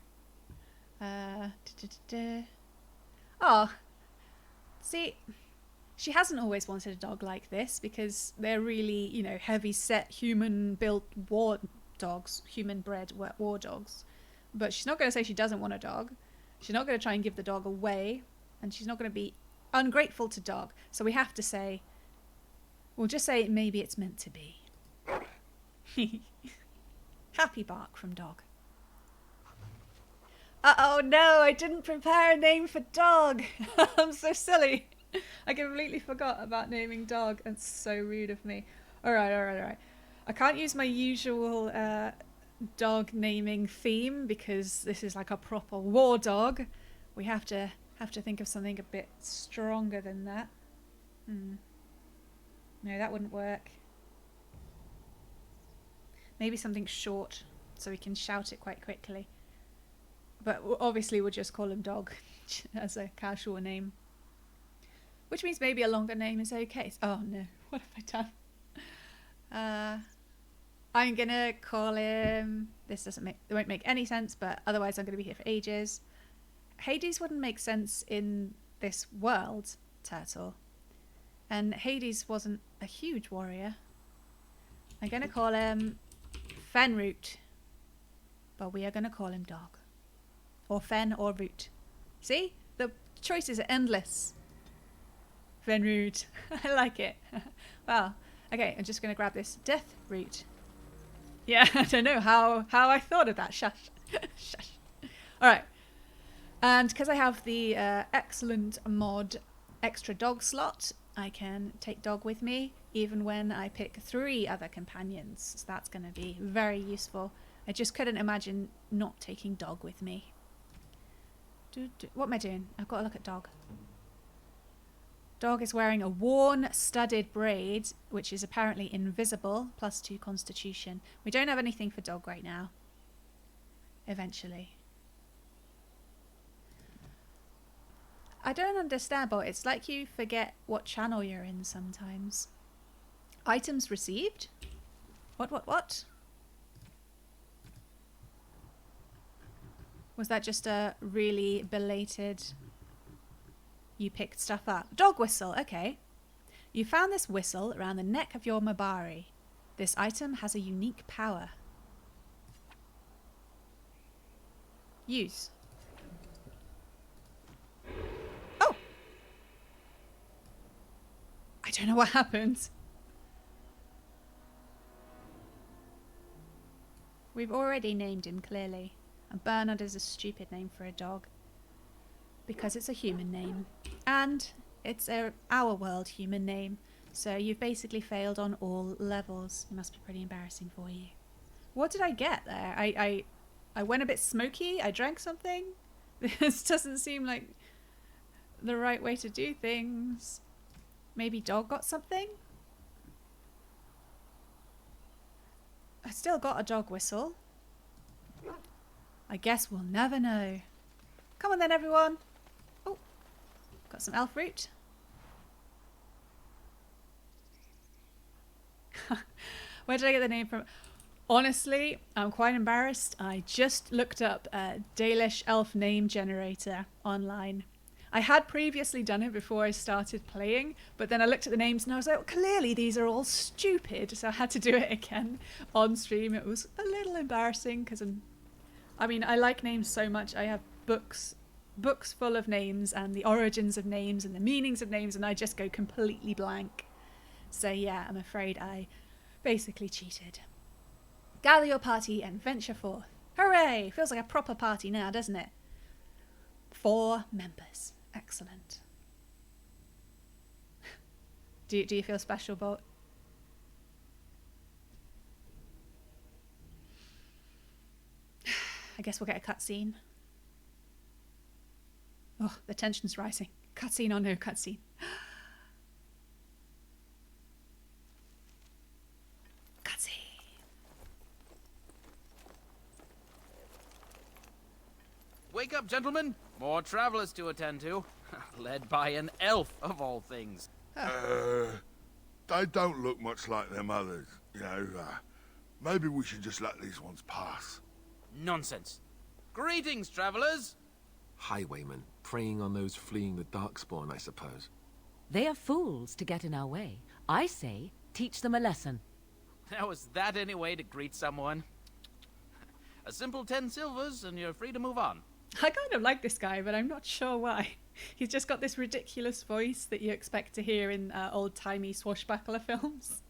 Oh, see, she hasn't always wanted a dog like this because they're really, heavy-set, human-built war dogs, human-bred war dogs. But she's not going to say she doesn't want a dog. She's not going to try and give the dog away, and she's not going to be ungrateful to dog. So we have to say, we'll just say maybe it's meant to be. Happy bark from dog. Oh no, I didn't prepare a name for dog. I'm so silly. I completely forgot about naming dog. That's so rude of me. Alright. I can't use my usual dog naming theme because this is like a proper war dog. We have to think of something a bit stronger than that. No, that wouldn't work. Maybe something short so we can shout it quite quickly. But obviously we'll just call him Dog as a casual name. Which means maybe a longer name is okay. Oh no, what have I done? I'm gonna call him... It won't make any sense, but otherwise I'm gonna be here for ages. Hades wouldn't make sense in this world, Turtle. And Hades wasn't a huge warrior. I'm gonna call him Fenroot. But we are gonna call him Dog. Or Fen or Root. See? The choices are endless. Fenroot. I like it. Well, okay, I'm just going to grab this Death Root. Yeah, I don't know how I thought of that. Shush. Shush. Alright. And because I have the excellent mod extra dog slot, I can take dog with me even when I pick 3 other companions. So that's going to be very useful. I just couldn't imagine not taking dog with me. What am I doing? I've got to look at dog. Dog is wearing a worn, studded braid, which is apparently invisible, +2 constitution. We don't have anything for dog right now. Eventually. I don't understand, but it's like you forget what channel you're in sometimes. Items received? What? Was that just a really belated... You picked stuff up? Dog whistle, okay. You found this whistle around the neck of your Mabari. This item has a unique power. Use. Oh! I don't know what happened. We've already named him, clearly. And Bernard is a stupid name for a dog. Because it's a human name. And it's our world human name. So you've basically failed on all levels. It must be pretty embarrassing for you. What did I get there? I went a bit smoky. I drank something. This doesn't seem like the right way to do things. Maybe dog got something? I still got a dog whistle. I guess we'll never know. Come on then, everyone. Oh, got some elf root. Where did I get the name from? Honestly, I'm quite embarrassed. I just looked up a Dalish elf name generator online. I had previously done it before I started playing, but then I looked at the names and I was like, well, clearly these are all stupid, so I had to do it again on stream. It was a little embarrassing because I mean, I like names so much. I have books full of names and the origins of names and the meanings of names, and I just go completely blank. So yeah, I'm afraid I basically cheated. Gather your party and venture forth. Hooray! Feels like a proper party now, doesn't it? 4 members. Excellent. Do you feel special, Bolt? I guess we'll get a cutscene. Oh, the tension's rising. Cutscene or no cutscene? Cutscene. Wake up, gentlemen. More travelers to attend to. Led by an elf, of all things. They don't look much like them others. You know, maybe we should just let these ones pass. Nonsense. Greetings, travelers. Highwaymen, preying on those fleeing the Darkspawn, I suppose. They are fools to get in our way. I say, teach them a lesson. Now, is that any way to greet someone? A simple 10 silvers, and you're free to move on. I kind of like this guy, but I'm not sure why. He's just got this ridiculous voice that you expect to hear in old-timey swashbuckler films.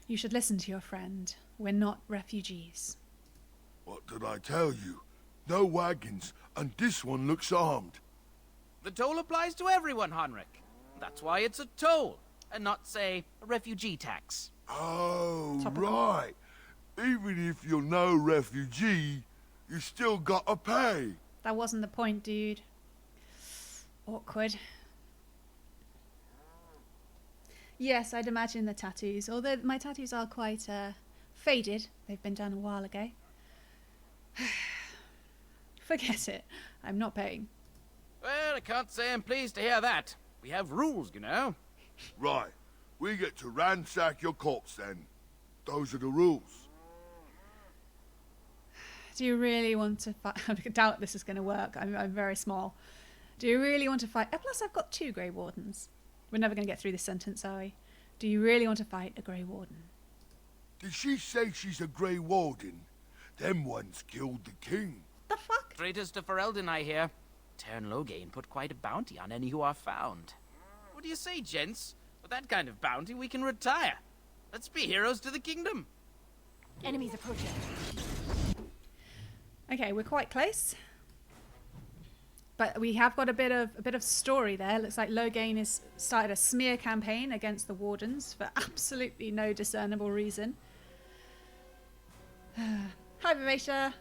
You should listen to your friend. We're not refugees. What did I tell you? No wagons, and this one looks armed. The toll applies to everyone, Henrik. That's why it's a toll, and not, say, a refugee tax. Oh, Topical. right. Even if you're no refugee, you still gotta pay. That wasn't the point, dude. Awkward. Yes, I'd imagine the tattoos, although my tattoos are quite faded. They've been done a while ago. Forget it. I'm not paying. Well, I can't say I'm pleased to hear that. We have rules, you know. Right. We get to ransack your corpse then. Those are the rules. Do you really want to fight? I doubt this is going to work. I'm very small. Do you really want to fight? Plus, I've got 2 Grey Wardens. We're never going to get through this sentence, are we? Do you really want to fight a Grey Warden? Did she say she's a Grey Warden? Them ones killed the king. The fuck? Traitors to Ferelden, I hear. Tern Loghain put quite a bounty on any who are found. What do you say, gents? With that kind of bounty, we can retire. Let's be heroes to the kingdom. Enemies approaching. Okay, we're quite close. But we have got a bit of story there. Looks like Loghain has started a smear campaign against the Wardens for absolutely no discernible reason. Hi, Vivacia.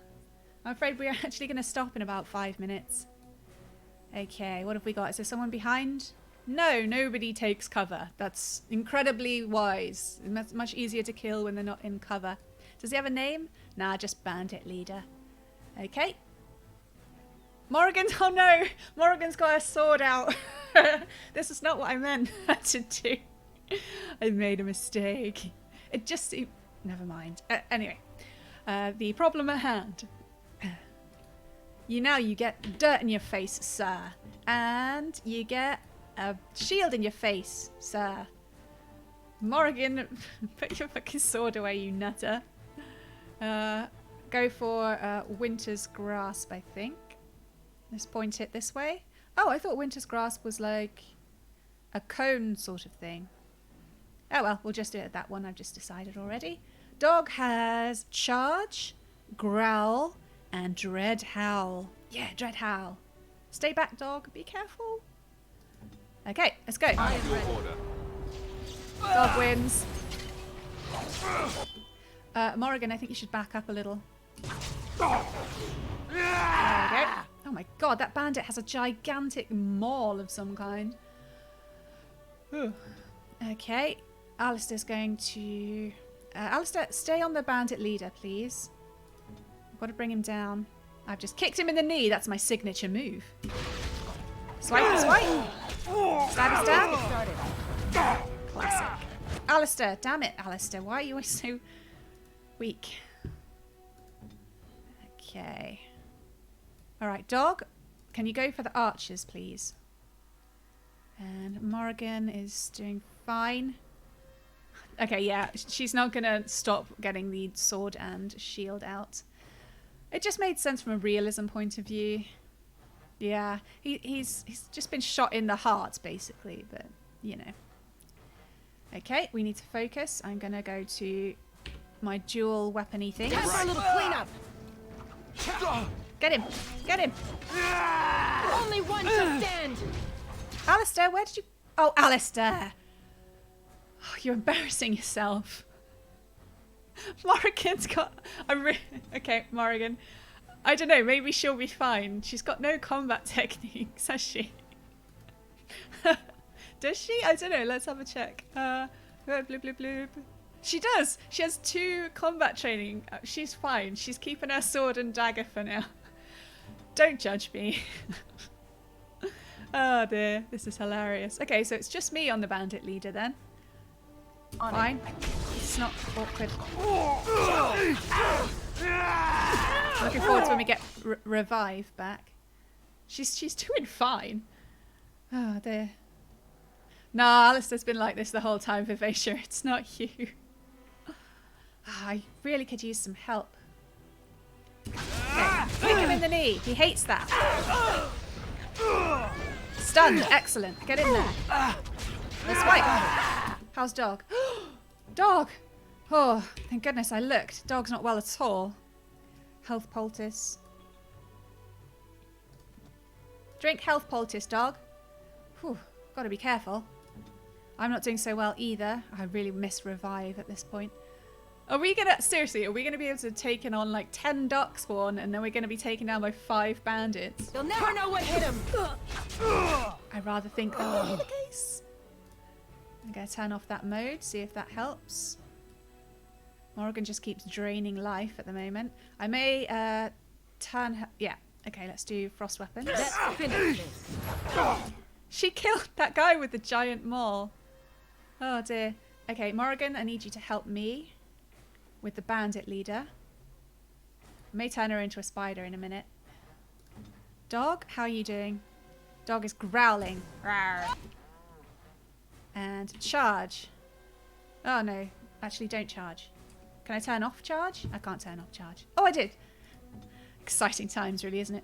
I'm afraid we're actually going to stop in about 5 minutes. Okay, what have we got? Is there someone behind? No, nobody takes cover. That's incredibly wise. It's much easier to kill when they're not in cover. Does he have a name? Nah, just bandit leader. Okay. Morrigan, oh no! Morrigan's got a sword out. This is not what I meant to do. I made a mistake. It just... Never mind. Anyway. The problem at hand. You get dirt in your face, sir. And you get a shield in your face, sir. Morrigan, put your fucking sword away, you nutter. Go for Winter's Grasp, I think. Let's point it this way. Oh, I thought Winter's Grasp was like a cone sort of thing. Oh well, we'll just do it at that one. I've just decided already. Dog has Charge, Growl, and Dread Howl. Yeah, Dread Howl. Stay back, dog. Be careful. Okay, let's go. I have your order. Dog wins. Morrigan, I think you should back up a little. There we go. Oh my god, that bandit has a gigantic maul of some kind. Ooh. Okay, Alistair's going to... Alistair, stay on the bandit leader, please. I've got to bring him down. I've just kicked him in the knee. That's my signature move. Swipe, swipe. Stabby, stab. Classic. Alistair, damn it, Alistair. Why are you always so weak? Okay. Alright, dog. Can you go for the archers, please? And Morrigan is doing fine. Okay, yeah, she's not going to stop getting the sword and shield out. It just made sense from a realism point of view. Yeah, he's just been shot in the heart, basically, but, you know. Okay, we need to focus. I'm going to go to my dual weapony thing. Time for a little cleanup. Get him! Get him! Only one to stand. Alistair, where did you... Oh, Alistair! Oh, you're embarrassing yourself. Morrigan's got... Okay, Morrigan. I don't know, maybe she'll be fine. She's got no combat techniques, has she? Does she? I don't know, let's have a check. Bloop, bloop, bloop. She does! She has 2 combat training. She's fine. She's keeping her sword and dagger for now. Don't judge me. Oh dear, this is hilarious. Okay, so it's just me on the bandit leader then. Fine. It's not awkward. Looking forward to when we get Revive back. She's doing fine. Oh dear. Nah, Alistair's been like this the whole time, Vivacia. It's not you. I really could use some help. Okay. Kick him in the knee. He hates that. Stunned. Excellent. Get in there. Let's fight. How's dog? Dog! Oh, thank goodness I looked. Dog's not well at all. Health poultice. Drink health poultice, dog. Whew, gotta be careful. I'm not doing so well either. I really miss Revive at this point. Are we gonna, seriously, are we gonna be able to take on like 10 duck spawn and then we're gonna be taken down by 5 bandits? You'll never know what hit him. I'd rather think that would be the case. I'm gonna turn off that mode, see if that helps. Morrigan just keeps draining life at the moment. I may turn her, yeah, okay, let's do frost weapons. Let's finish this. She killed that guy with the giant maul. Oh dear. Okay, Morrigan, I need you to help me with the bandit leader. I may turn her into a spider in a minute. Dog, how are you doing? Dog is growling. Rawr. And charge. Oh no, actually don't charge. Can I turn off charge? I can't turn off charge. Oh, I did. Exciting times, really, isn't it?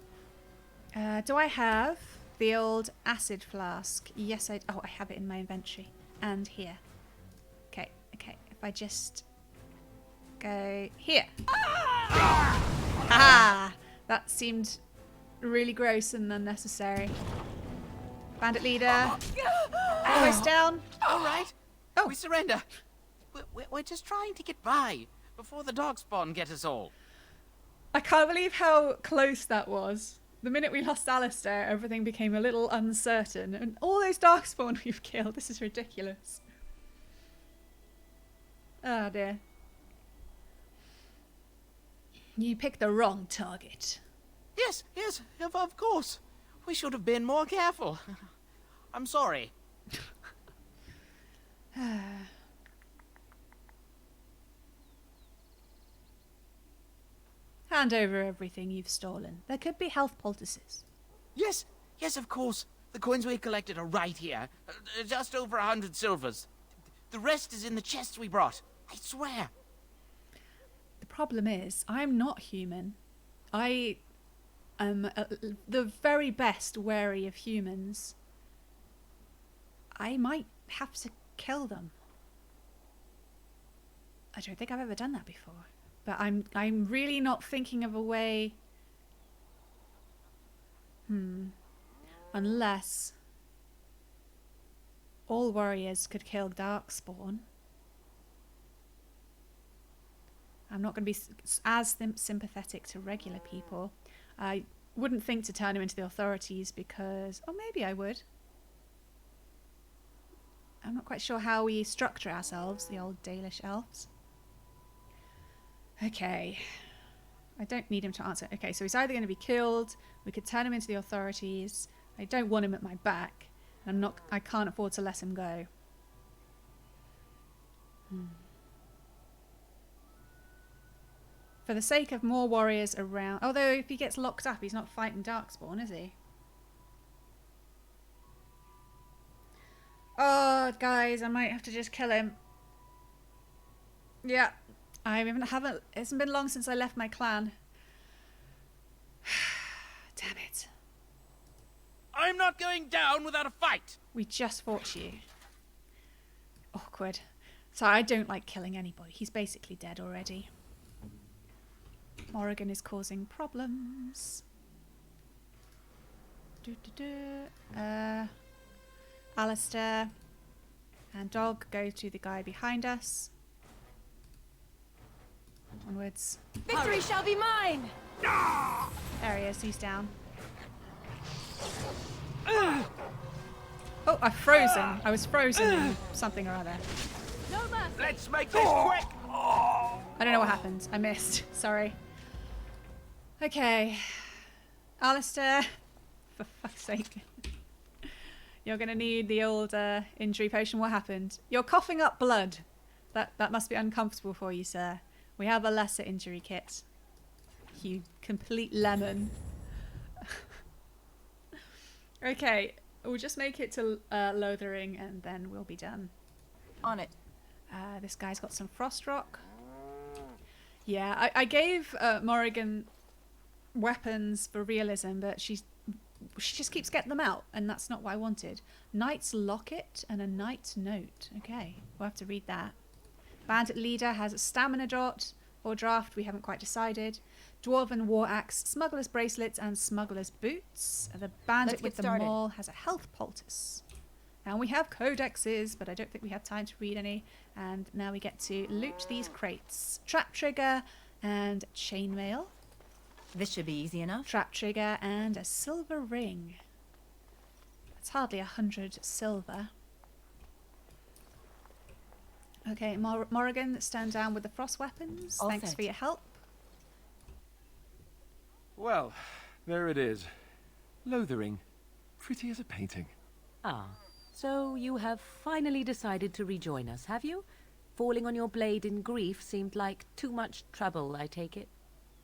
Do I have the old acid flask? Yes, oh, I have it in my inventory. And here. Okay, okay. If I just go here. Ah! That seemed really gross and unnecessary. Bandit leader. Almost down. All right. Oh. We surrender. We're just trying to get by before the dog spawn get us all. I can't believe how close that was. The minute we lost Alistair, everything became a little uncertain. And all those Darkspawn we've killed, this is ridiculous. Oh dear. You picked the wrong target. Yes, of course. We should have been more careful. I'm sorry. Hand over everything you've stolen. There could be health poultices. Yes, of course. The coins we collected are right here. Just over 100 silvers. The rest is in the chests we brought. I swear. The problem is, I'm not human. I am the very best wary of humans. I might have to kill them. I don't think I've ever done that before. But I'm really not thinking of a way. Unless all warriors could kill Darkspawn. I'm not going to be as sympathetic to regular people. I wouldn't think to turn him into the authorities because... Oh, maybe I would. I'm not quite sure how we structure ourselves, the old Dalish elves. Okay. I don't need him to answer. Okay, so he's either going to be killed, we could turn him into the authorities. I don't want him at my back. And I can't afford to let him go. For the sake of more warriors around... Although if he gets locked up, he's not fighting Darkspawn, is he? Oh, guys, I might have to just kill him. Yeah. It hasn't been long since I left my clan. Damn it. I'm not going down without a fight. We just fought you. Awkward. So I don't like killing anybody. He's basically dead already. Morrigan is causing problems. Alistair and Dog go to the guy behind us. Onwards. Victory shall be mine! There he is, he's down. Oh, I've frozen. I was frozen in something or other. No mercy! Let's make this quick. I don't know what happened. I missed. Sorry. Okay. Alistair, for fuck's sake. You're going to need the old injury potion. What happened? You're coughing up blood. That must be uncomfortable for you, sir. We have a lesser injury kit. You complete lemon. Okay, we'll just make it to Lothering and then we'll be done. On it. This guy's got some frost rock. Yeah, I gave Morrigan weapons for realism, but she just keeps getting them out, and that's not what I wanted. Knight's Locket and a Knight's Note. Okay, we'll have to read that. Bandit Leader has a Stamina Dot or Draft, we haven't quite decided. Dwarven War Axe, Smuggler's Bracelets and Smuggler's Boots. The Bandit with the Maul has a Health Poultice. And we have codexes, but I don't think we have time to read any. And now we get to loot these crates. Trap Trigger and Chainmail. This should be easy enough. Trap Trigger and a silver ring. That's hardly 100 silver. Okay, Morrigan, stand down with the frost weapons. All Thanks set. for your help. Well, there it is. Lothering. Pretty as a painting. Ah, so you have finally decided to rejoin us, have you? Falling on your blade in grief seemed like too much trouble, I take it.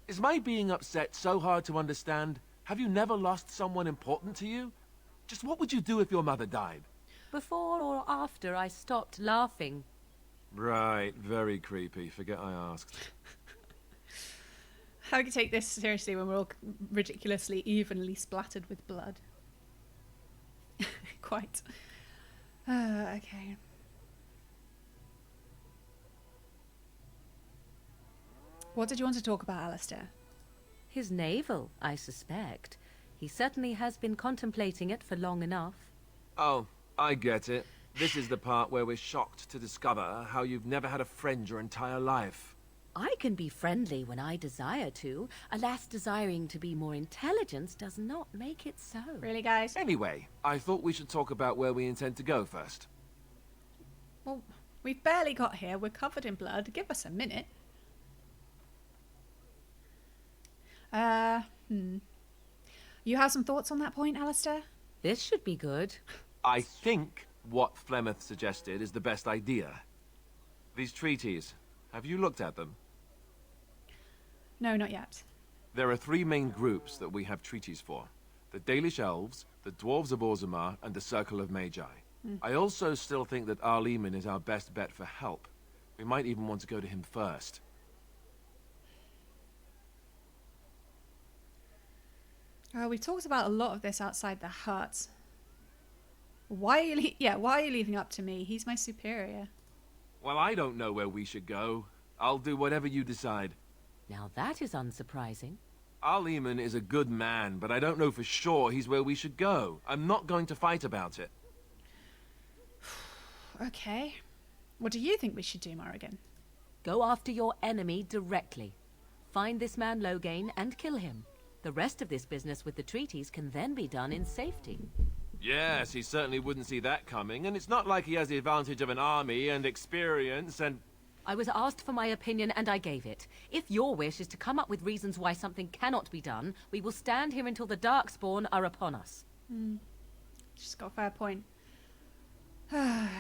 Is my being upset so hard to understand? Have you never lost someone important to you? Just what would you do if your mother died? Before or after I stopped laughing. Right, very creepy. Forget I asked. How can you take this seriously when we're all ridiculously evenly splattered with blood? Quite. Okay. What did you want to talk about, Alistair? His navel, I suspect. He certainly has been contemplating it for long enough. Oh, I get it. This is the part where we're shocked to discover how you've never had a friend your entire life. I can be friendly when I desire to. Alas, desiring to be more intelligent does not make it so. Really, guys? Anyway, I thought we should talk about where we intend to go first. Well, we've barely got here. We're covered in blood. Give us a minute. You have some thoughts on that point, Alistair? This should be good. I think what Flemeth suggested is the best idea. These treaties, have you looked at them? No, not yet. There are three main groups that we have treaties for. The Dalish Elves, the Dwarves of Orzammar, and the Circle of Magi. I also still think that Arl Eamon is our best bet for help. We might even want to go to him first. We've talked about a lot of this outside the hut. Why are you why are you leaving up to me? He's my superior. Well, I don't know where we should go. I'll do whatever you decide. Now that is unsurprising. Arl Eamon is a good man, but I don't know for sure he's where we should go. I'm not going to fight about it. Okay. What do you think we should do, Morrigan? Go after your enemy directly. Find this man Loghain and kill him. The rest of this business with the treaties can then be done in safety. Yes, he certainly wouldn't see that coming, and it's not like he has the advantage of an army and experience and... I was asked for my opinion and I gave it. If your wish is to come up with reasons why something cannot be done, we will stand here until the Darkspawn are upon us. She's got a fair point.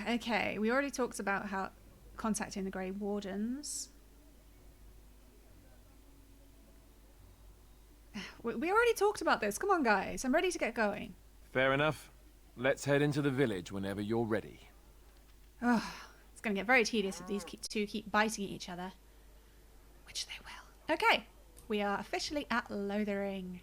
Okay, we already talked about how contacting the Grey Wardens. We already talked about this. Come on, guys. I'm ready to get going. Fair enough. Let's head into the village whenever you're ready. Oh, it's going to get very tedious if these two keep biting each other. Which they will. Okay, we are officially at Lothering.